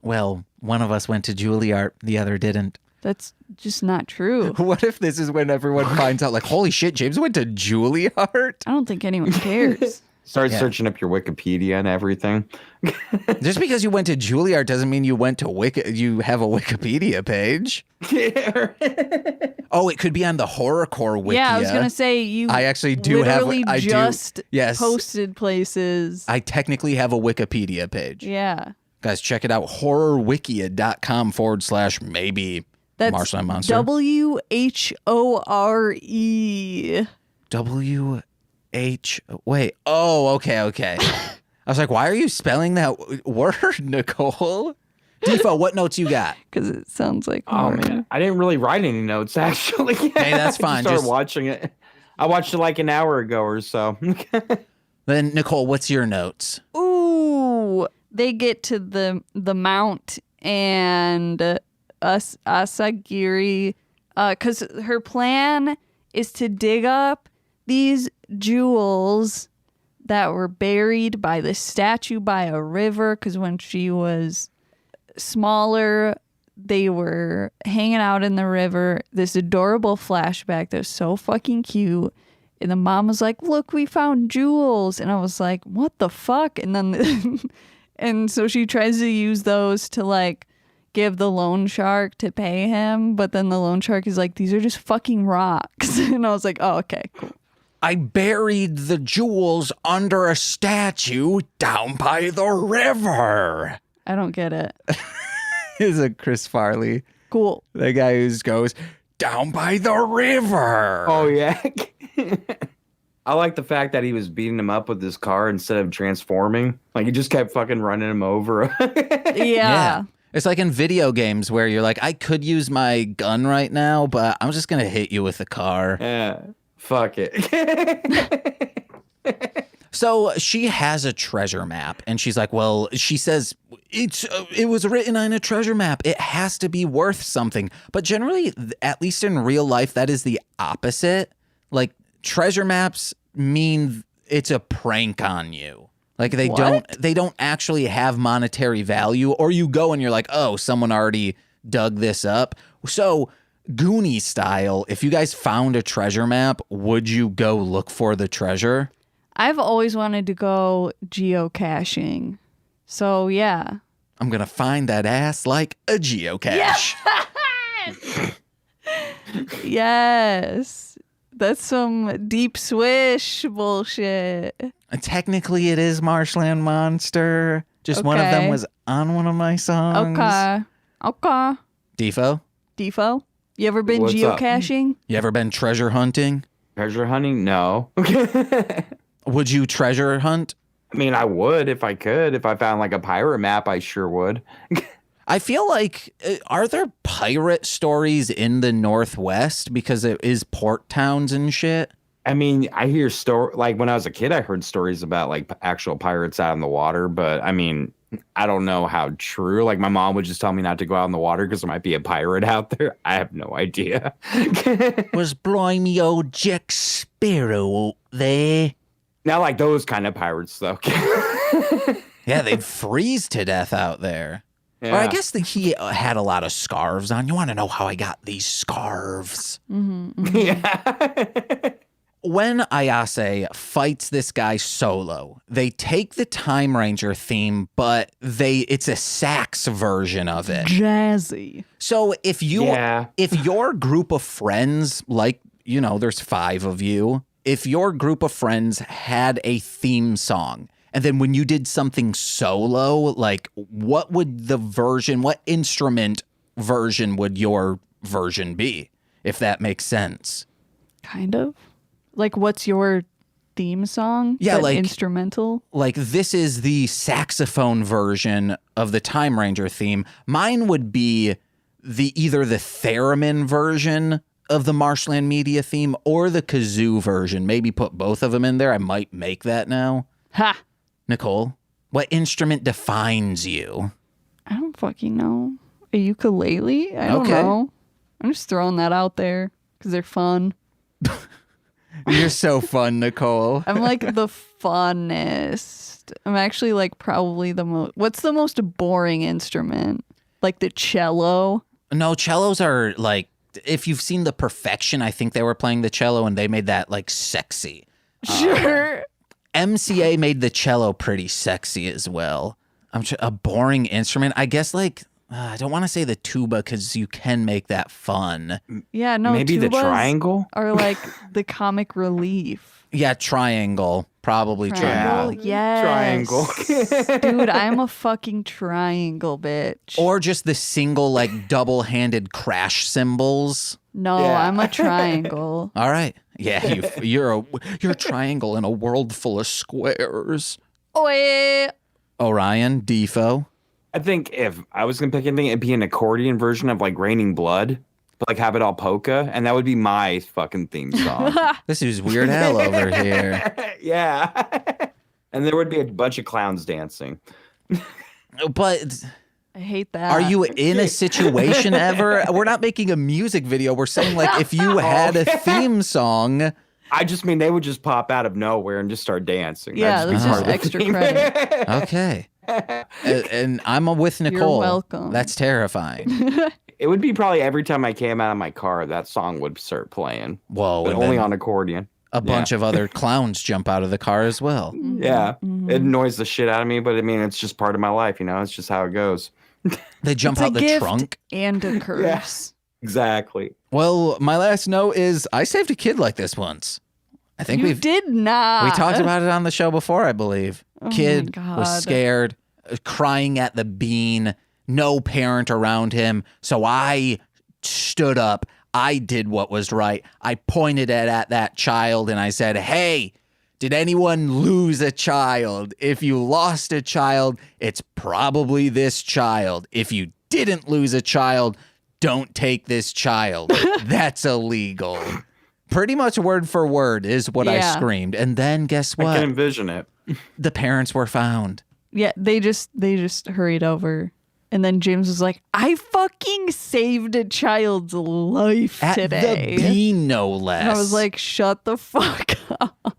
Well, one of us went to Juilliard, the other didn't. That's just not true. What if this is when everyone finds out, like, holy shit, James went to Juilliard? I don't think anyone cares. Start searching up your Wikipedia and everything. Just because you went to Juilliard doesn't mean you went to you have a Wikipedia page. Oh, it could be on the horrorcore wiki. Yeah, I was gonna say I actually do have. I just do. Yes, posted places. I technically have a Wikipedia page. Yeah, guys, check it out. horrorwikia.com/maybe. that's Marshall and Monster. WHORE. Wait. Oh, okay. I was like, why are you spelling that word, Nicole? Defo, what notes you got? Because it sounds like Oh murder. man, I didn't really write any notes actually. Hey, that's fine. I just started Just- watching it. I watched it like an hour ago or so. Then, Nicole, what's your notes? Ooh, they get to the mount and Asagiri, because her plan is to dig up these jewels that were buried by the statue by a river, because when she was smaller, they were hanging out in the river. This adorable flashback that was so fucking cute. And the mom was like, look, we found jewels. And I was like, what the fuck? And then, and so she tries to use those to like give the loan shark to pay him. But then the loan shark is like, these are just fucking rocks. And I was like, oh, okay, cool. I buried the jewels under a statue down by the river. I don't get it. Is a Chris Farley, Cool. the guy who goes down by the river. Oh yeah. I like the fact that he was beating him up with his car instead of transforming. Like he just kept fucking running him over. Yeah. It's like in video games where you're like, I could use my gun right now, but I'm just going to hit you with a car. Yeah. Fuck it. So she has a treasure map and she's like, well, she says it was written on a treasure map. It has to be worth something. But generally, at least in real life, that is the opposite. Like treasure maps mean it's a prank on you. Like they don't actually have monetary value, or you go and you're like, oh, someone already dug this up. So Goonie style, if you guys found a treasure map, would you go look for the treasure? I've always wanted to go geocaching. So, yeah. I'm going to find that ass like a geocache. Yes. That's some deep swish bullshit. Technically, it is Marshland Monster. Just one of them Okay. was on one of my songs. Okay. Defo, You ever been What's up? geocaching? you ever been treasure hunting? Treasure hunting? No. Would you treasure hunt? I mean, I would if I could. If I found like a pirate map, I sure would. I feel like, are there pirate stories in the Northwest because it is port towns and shit? I mean, I hear like when I was a kid, I heard stories about like actual pirates out in the water, but I mean, I don't know how true. Like my mom would just tell me not to go out in the water because there might be a pirate out there. I have no idea. Was blimey old Jack Sparrow there? Not like those kind of pirates, though. Yeah, they'd freeze to death out there. Yeah. Or I guess that he had a lot of scarves on. You want to know how I got these scarves? Yeah. When Ayase fights this guy solo, they take the Time Ranger theme, but it's a sax version of it. Jazzy. So if your group of friends, like, you know, there's 5 of you, if your group of friends had a theme song, and then when you did something solo, like what instrument version would your version be, if that makes sense? Kind of. Like, what's your theme song? Yeah, but like- instrumental. Like, this is the saxophone version of the Time Ranger theme. Mine would be either the theremin version of the Marshland Media theme or the kazoo version. Maybe put both of them in there. I might make that now. Ha! Nicole, what instrument defines you? I don't fucking know. A ukulele? I don't Okay. know. I'm just throwing that out there because they're fun. You're so fun, Nicole. I'm like the funnest. I'm actually like probably the most. What's the most boring instrument? Like the cello? No, cellos are like, if you've seen The Perfection, I think they were playing the cello and they made that like sexy. Sure. MCA made the cello pretty sexy as well. A boring instrument. I guess like, I don't want to say the tuba because you can make that fun. Yeah, no. Maybe the tubas triangle? are like the comic relief. Yeah, triangle. Probably triangle. Yes. Triangle. Dude, I'm a fucking triangle, bitch. Or just the single like double-handed crash cymbals. No, Yeah. I'm a triangle. All right. Yeah, you're a triangle in a world full of squares. Oi. Orion, Defo. I think if I was gonna pick anything, it'd be an accordion version of like Raining Blood, but like have it all polka, and that would be my fucking theme song. This is Weird Al over here. Yeah. And there would be a bunch of clowns dancing. But I hate that. are you in a situation ever? We're not making a music video. We're saying like if you had a theme song. I just mean they would just pop out of nowhere and just start dancing. Yeah, That'd that's just be just part of the extra theme. credit. Okay. And I'm with Nicole. welcome. That's terrifying. It would be probably every time I came out of my car, that song would start playing. Whoa. But And only then on accordion. a bunch of other clowns jump out of the car as well. Yeah. It annoys the shit out of me, but I mean, it's just part of my life, you know? It's just how it goes. They jump It's a out the gift trunk. and a curse. Exactly. Well, my last note is I saved a kid like this once. I think You did not. we talked about it on the show before, I believe. Oh my Kid God. was scared, crying at the bean, no parent around him. So I stood up. I did what was right. I pointed it at that child and I said, hey, did anyone lose a child? If you lost a child, it's probably this child. If you didn't lose a child, don't take this child. That's illegal. Pretty much word for word is what I Yeah. screamed. And then guess I can what? envision it. The parents were found. Yeah, they just hurried over. And then James was like, I fucking saved a child's life At today. the bean, no less. And I was like, shut the fuck up.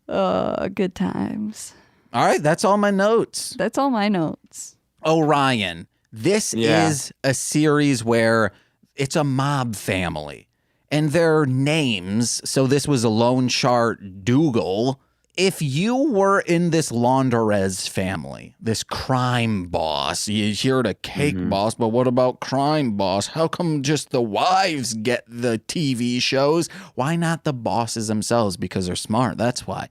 Good times. all right, that's all my notes. That's all my notes. Orion. This Yeah. is a series where it's a mob family and their names. So this was a loan shark Dougal. If you were in this Laundrez family, this crime boss, you hear the cake boss, but what about crime boss? How come just the wives get the TV shows? Why not the bosses themselves? Because they're smart. That's why.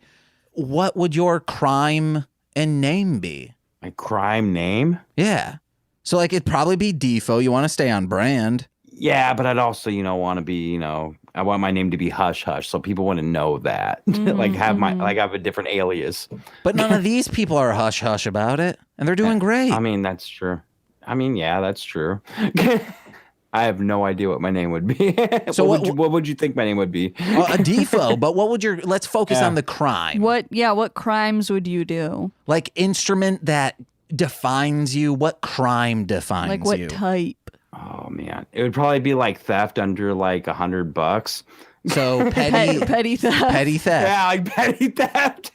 What would your crime and name be? My crime name? Yeah. So like it'd probably be Defo. You want to stay on brand. Yeah, but I'd also, want to be, I want my name to be Hush Hush so people wouldn't know that. Like have have a different alias. But none of these people are hush hush about it. And they're doing great. I mean, that's true. I mean, yeah, that's true. I have no idea what my name would be. So what would you think my name would be? A Defo, but what would let's focus on the crime. What crimes would you do? Like instrument that defines you. What crime defines Like what you? type? Oh man, it would probably be like theft under like $100. So petty Petty theft. petty theft. Yeah, like petty theft.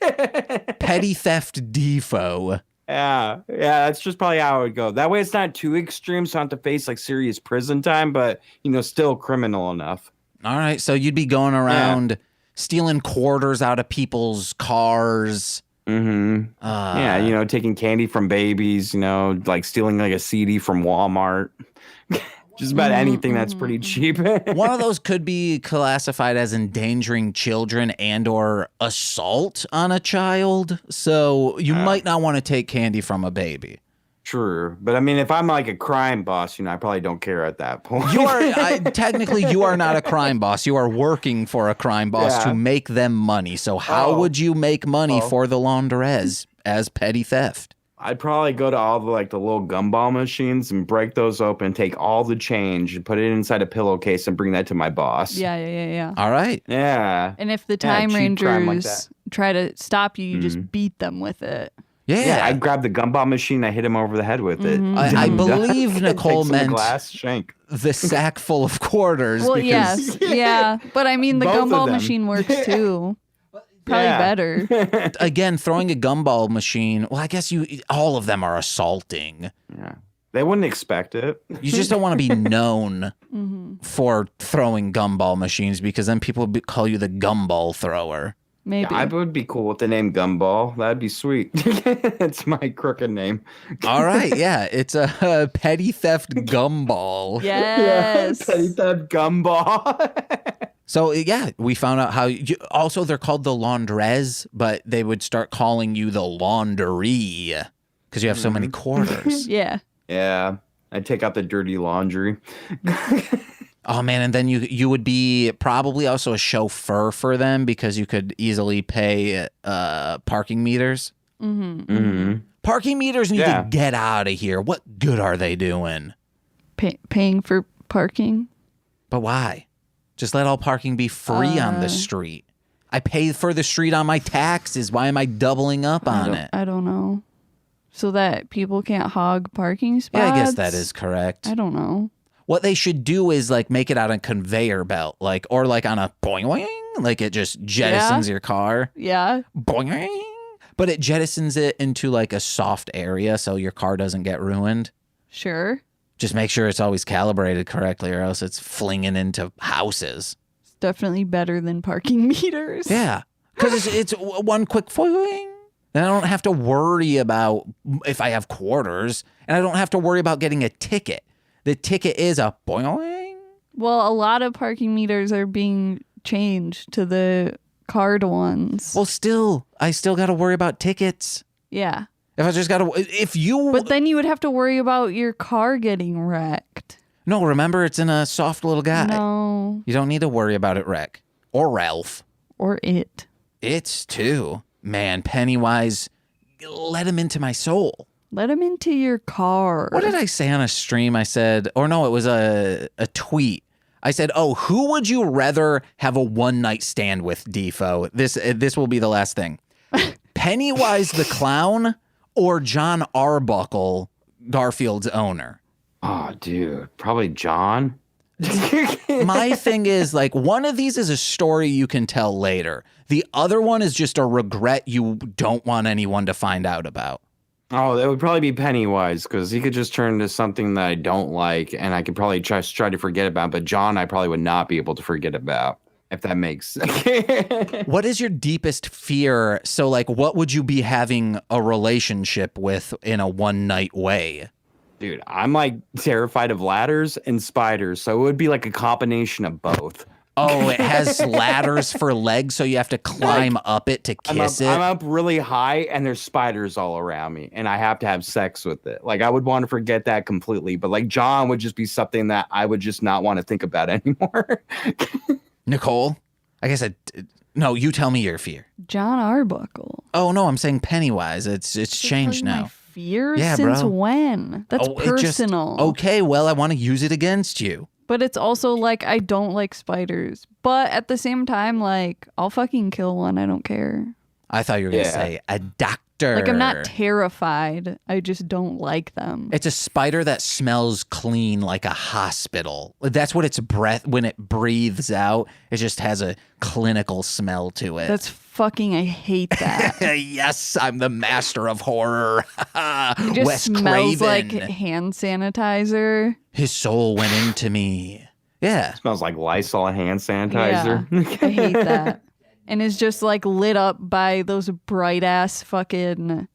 Petty theft Defo. Yeah, that's just probably how it would go. That way, it's not too extreme, so I don't have to face like serious prison time, but still criminal enough. All right. So you'd be going around stealing quarters out of people's cars. Mm-hmm. Yeah, taking candy from babies. Like stealing like a CD from Walmart. Just about anything that's pretty cheap. One of those could be classified as endangering children and or assault on a child. So you might not want to take candy from a baby. True. But I mean, if I'm like a crime boss, I probably don't care at that point. You are technically you are not a crime boss. You are working for a crime boss to make them money. So how would you make money for the Laundrez as petty theft? I'd probably go to all the little gumball machines and break those open, take all the change, and put it inside a pillowcase and bring that to my boss. Yeah. All right. Yeah. And if the Time cheap crime like Rangers try to stop you, you just beat them with it. Yeah. I'd grab the gumball machine, I hit him over the head with it. I believe Nicole Take some meant glass shank. the sack full of quarters. Well, because yes. Yeah. But I mean, the Both of gumball them. machine works too. Probably better. again, throwing a gumball machine. Well, I guess all of them are assaulting. Yeah. They wouldn't expect it. You just don't want to be known for throwing gumball machines because then people would call you the gumball thrower. Maybe. I would be cool with the name Gumball. That'd be sweet. It's my crooked name. All right, yeah, it's a petty theft gumball. Yes. Petty theft Gumball. So yeah, we found out how. Also, they're called the Laundrez, but they would start calling you the Laundry because you have so many quarters. Yeah. Yeah. I'd take out the dirty laundry. Oh man, and then you would be probably also a chauffeur for them because you could easily pay parking meters. Parking meters need to get out of here. What good are they doing? Paying for parking? But why? Just let all parking be free on the street. I pay for the street on my taxes. Why am I doubling up on it? I don't know. So that people can't hog parking spots? Yeah, I guess that is correct. I don't know. What they should do is like make it on a conveyor belt, like or like on a boing, like it just jettisons your car. Yeah. Boing. But it jettisons it into like a soft area so your car doesn't get ruined. Sure. Just make sure it's always calibrated correctly or else it's flinging into houses. It's definitely better than parking meters. Yeah. Because it's one quick boing. Then I don't have to worry about if I have quarters and I don't have to worry about getting a ticket. The ticket is a boing. Well, a lot of parking meters are being changed to the card ones. Well, I still got to worry about tickets. Yeah. If I just got to, But then you would have to worry about your car getting wrecked. No, remember, it's in a soft little guy. No. You don't need to worry about it wreck. Or Ralph. Or it. It's too. Man, Pennywise, let him into my soul. Let him into your car. What did I say on a stream? I said, or no, it was a tweet. I said, oh, who would you rather have a one-night stand with, Defo? This will be the last thing. Pennywise the clown or John Arbuckle, Garfield's owner? Oh, dude. Probably John. My thing is, like, one of these is a story you can tell later. The other one is just a regret you don't want anyone to find out about. Oh, that would probably be Pennywise because he could just turn into something that I don't like and I could probably just try to forget about. But John, I probably would not be able to forget about, if that makes sense. What is your deepest fear? So, like, what would you be having a relationship with in a one-night way? Dude, I'm like terrified of ladders and spiders. So it would be like a combination of both. Oh, it has ladders for legs, so you have to climb up it to kiss it? I'm up really high, and there's spiders all around me, and I have to have sex with it. Like, I would want to forget that completely, but, like, John would just be something that I would just not want to think about anymore. Nicole? I guess no, you tell me your fear. John Arbuckle. Oh, no, I'm saying Pennywise. It's changed now. My fear? Yeah, Since bro. when? That's personal. Okay, well, I want to use it against you. But it's also like, I don't like spiders. But at the same time, like, I'll fucking kill one. I don't care. I thought you were going to say a doctor. Like, I'm not terrified. I just don't like them. It's a spider that smells clean like a hospital. That's what its breath, when it breathes out, it just has a clinical smell to it. That's fucking, I hate that. Yes, I'm the master of horror. It just Wes smells Craven. like hand sanitizer. His soul went into me. Yeah. Smells like Lysol hand sanitizer. Yeah, I hate that. And is just like lit up by those bright ass fucking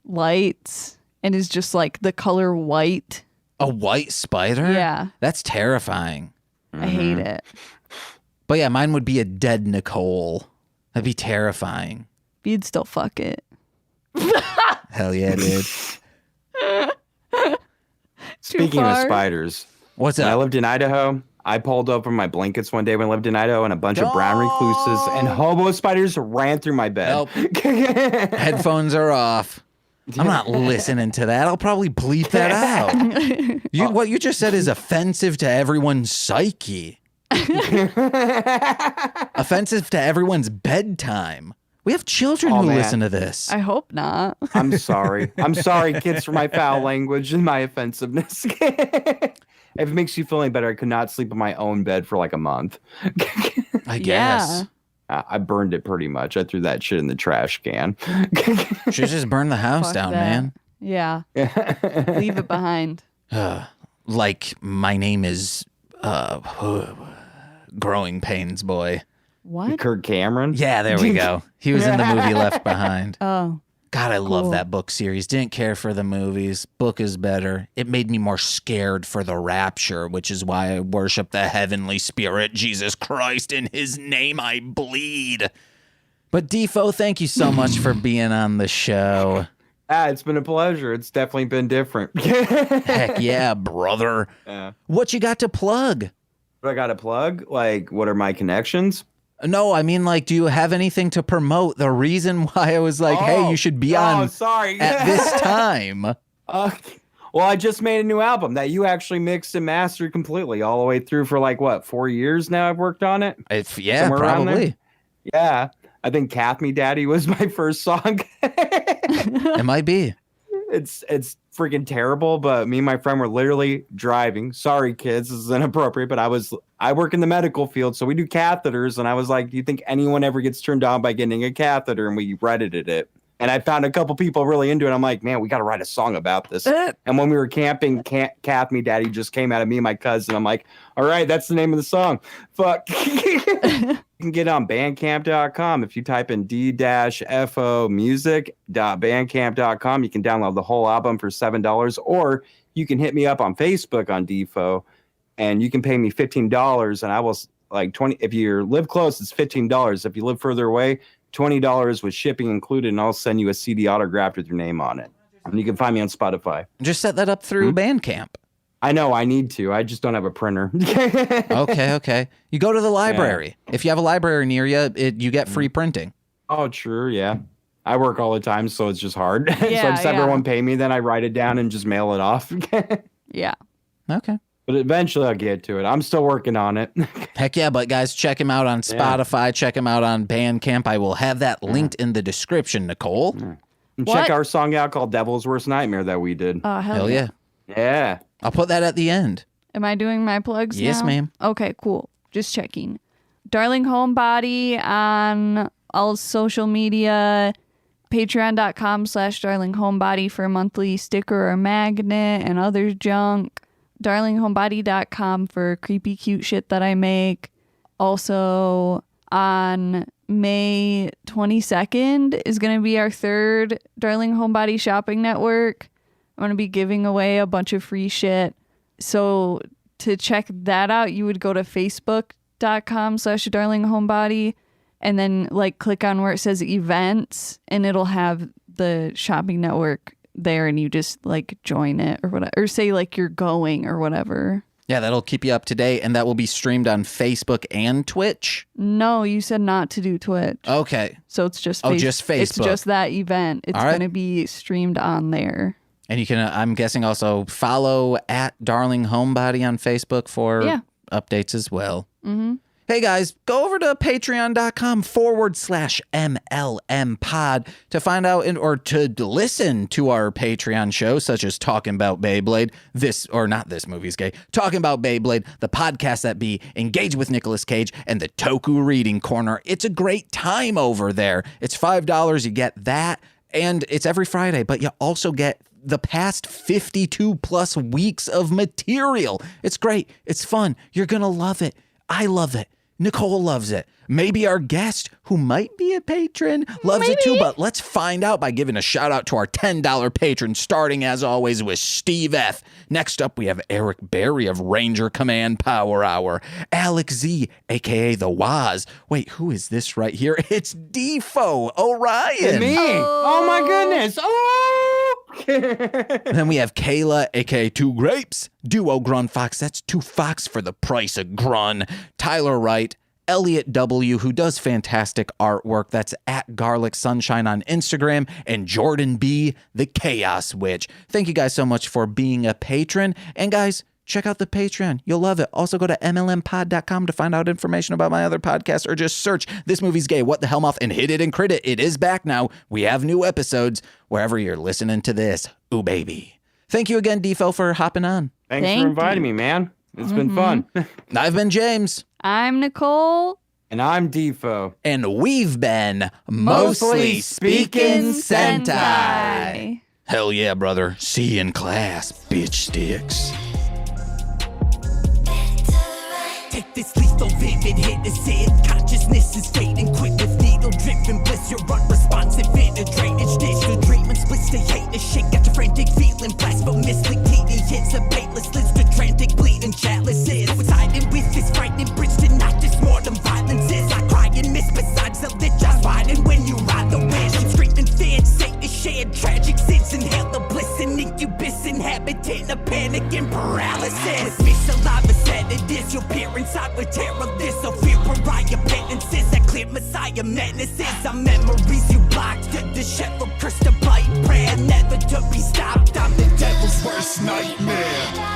lights and is just like the color white. A white spider? Yeah. That's terrifying. I hate it. But yeah, mine would be a dead Nicole. That'd be terrifying. You'd still fuck it. Hell yeah, dude. Speaking of far? spiders, What's when I up? lived in Idaho, I pulled open my blankets one day when I lived in Idaho, and a bunch of brown recluses and hobo spiders ran through my bed. Nope. Headphones are off. I'm not listening to that. I'll probably bleep that out. What you just said is offensive to everyone's psyche. Offensive to everyone's bedtime. We have children who man. listen to this. I hope not. I'm sorry. I'm sorry, kids, for my foul language and my offensiveness. If it makes you feel any better, I could not sleep in my own bed for like a month. I guess. I burned it pretty much. I threw that shit in the trash can. Should just burn the house Fuck down, that. man. Yeah. Leave it behind. Like my name is Growing Pains Boy. What? Kirk Cameron? Yeah, there we go. He was in the movie Left Behind. Oh. God, I love Cool. that book series. Didn't care for the movies. Book is better. It made me more scared for the rapture, which is why I worship the heavenly spirit, Jesus Christ. In his name I bleed. But Defo, thank you so much for being on the show. It's been a pleasure. It's definitely been different. Heck yeah, brother. Yeah. What you got to plug? What I got to plug? Like, what are my connections? No, I mean, like, do you have anything to promote? The reason why I was like, hey, you should be on sorry. at this time. Well, I just made a new album that you actually mixed and mastered completely all the way through for like, what, 4 years now I've worked on it? Yeah, Somewhere around there? probably. Yeah. I think Kath Me Daddy was my first song. It might be. It's freaking terrible, but me and my friend were literally driving. Sorry, kids, this is inappropriate, but I work in the medical field, so we do catheters, and I was like, do you think anyone ever gets turned on by getting a catheter? And we Reddited it. And I found a couple people really into it. I'm like, man, we got to write a song about this. And when we were camping, Kath Me Daddy just came out of me and my cousin. I'm like, all right, that's the name of the song. Fuck. You can get it on bandcamp.com. If you type in d-fomusic.bandcamp.com, you can download the whole album for $7. Or you can hit me up on Facebook on D-Fo, and you can pay me $15, and I will, like, 20. If you live close, it's $15. If you live further away, $20 with shipping included, and I'll send you a CD autographed with your name on it. And you can find me on Spotify. Just set that up through Bandcamp. I know, I need to. I just don't have a printer. Okay. You go to the library. Yeah. If you have a library near you, you get free printing. Oh, true, yeah. I work all the time, so it's just hard. So I just have everyone pay me, then I write it down and just mail it off. Yeah. Okay. But eventually I'll get to it. I'm still working on it. Heck yeah, but guys, check him out on Spotify. Check him out on Bandcamp. I will have that linked in the description, Nicole. And check our song out called Devil's Worst Nightmare that we did. Hell yeah. Yeah. I'll put that at the end. Am I doing my plugs now? Yes, ma'am. Okay, cool. Just checking. Darling Homebody on all social media. Patreon.com/darlinghomebody for a monthly sticker or magnet and other junk. darlinghomebody.com for creepy cute shit that I make. Also on May 22nd is going to be our third Darling Homebody shopping network. I'm going to be giving away a bunch of free shit. So to check that out, you would go to facebook.com/darlinghomebody and then like click on where it says events, and it'll have the shopping network there, and you just like join it or whatever, or say like you're going or whatever. Yeah, that'll keep you up to date, and that will be streamed on Facebook and Twitch. No, you said not to do Twitch. Okay. So it's just just Facebook. It's just that event. It's going to be streamed on there. And you can, I'm guessing, also follow at Darling Homebody on Facebook for updates as well. Mm-hmm. Hey guys, go over to patreon.com/MLM pod to find out or to listen to our Patreon shows, such as Talking About Beyblade, Talking About Beyblade, the podcast that be Engage with Nicolas Cage, and the Toku Reading Corner. It's a great time over there. It's $5. You get that, and it's every Friday, but you also get the past 52 plus weeks of material. It's great. It's fun. You're going to love it. I love it. Nicole loves it. Maybe our guest, who might be a patron, loves it too, but let's find out by giving a shout out to our $10 patron, starting as always with Steve F. Next up, we have Eric Berry of Ranger Command Power Hour, Alex Z, aka The Waz. Wait, who is this right here? It's D-Fo Orion. Me. Oh my goodness. Then we have Kayla, aka Two Grapes, Duo Grun Fox, that's 2 Fox for the price of Grun, Tyler Wright, Elliot W, who does fantastic artwork, that's at Garlic Sunshine on Instagram, and Jordan B, the Chaos Witch. Thank you guys so much for being a patron, and guys, check out the Patreon. You'll love it. Also go to MLMpod.com to find out information about my other podcasts, or just search This Movie's Gay, What the Hell Mouth, and hit it and crit it. It is back now. We have new episodes wherever you're listening to this. Ooh, baby. Thank you again, D-Fo, for hopping on. Thanks for inviting me, man. It's been fun. I've been James. I'm Nicole. And I'm D-Fo. And we've been Mostly Speaking Sentai. Hell yeah, brother. See you in class, bitch sticks. Take this lethal vivid hit the head. Consciousness is fading quick with needle dripping bliss. You're unresponsive in a drainage dish. The treatment splits, they hate the shit. Got your frantic feeling blasphemously. TD hits a painless lids to frantic bleeding chalices. I was hiding with this frightening bridge to not just mortem violences. I cry and miss besides the lich. I was riding when you ride the wind. I'm screaming fed, Satan shared tragic sins. Inhale the bliss and incubus inhabiting a panic and paralysis. With fish alive as sedatives, your parents inside with terror. This so fear pariah penances. That clear messiah menaces. Our memories you blocked. The shell of cursed to blight prayer. Never to be stopped. I'm the devil's worst nightmare.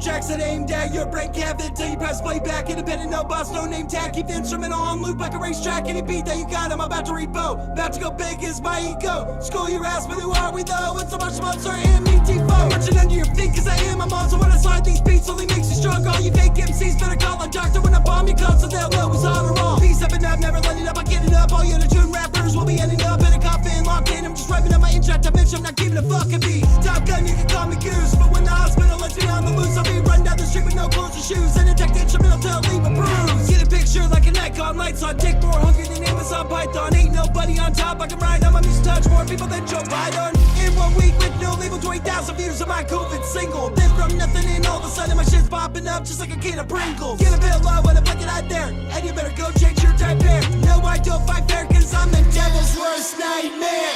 Jackson aimed at your brain cavity. You press play back, independent, no boss, no name tag. Keep the instrumental on loop like a racetrack. Any beat that you got, I'm about to repo. About to go big is my ego. School your ass, but who are we though? It's so much sponsor and me default. Marching under your feet, cause I am. I'm also when I slide these beats, only makes you struggle. All you fake MCs better call a doctor when I bomb your club so they'll know it's on or wrong. Peace up and up, never letting up, I get it up. All you other tune rappers will be ending up in a coffin, locked in. I'm just writing up my intro to bitch, I'm not giving a fuck a beat. Top gun, you can call me Goose, but when the hospital lets me on the loose, I'll be running down the street with no clothes or shoes and a tech instrumental till leave a bruise. Get a picture like an icon, lights on, dick more hungry than Amazon Python. Ain't nobody on top, I can ride on my music, touch more people than Joe Biden. In 1 week with no label, 20,000 views on my COVID single. Then from nothing and all of a sudden my shit's popping up just like a can of Pringles. Get a bit low and a bucket out there, and you better go change your type hair. No, I don't fight fair cause I'm the devil's worst nightmare.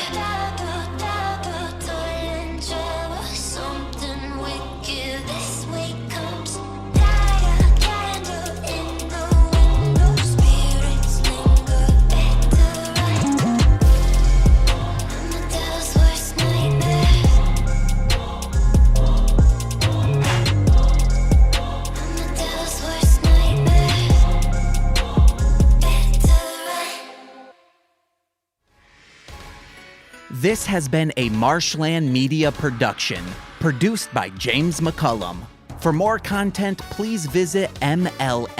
This has been a Marshland Media production, produced by James McCollum. For more content, please visit mlmpod.com.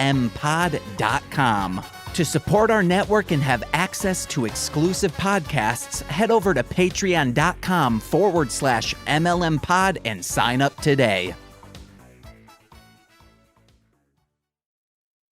To support our network and have access to exclusive podcasts, head over to patreon.com/MLMpod and sign up today.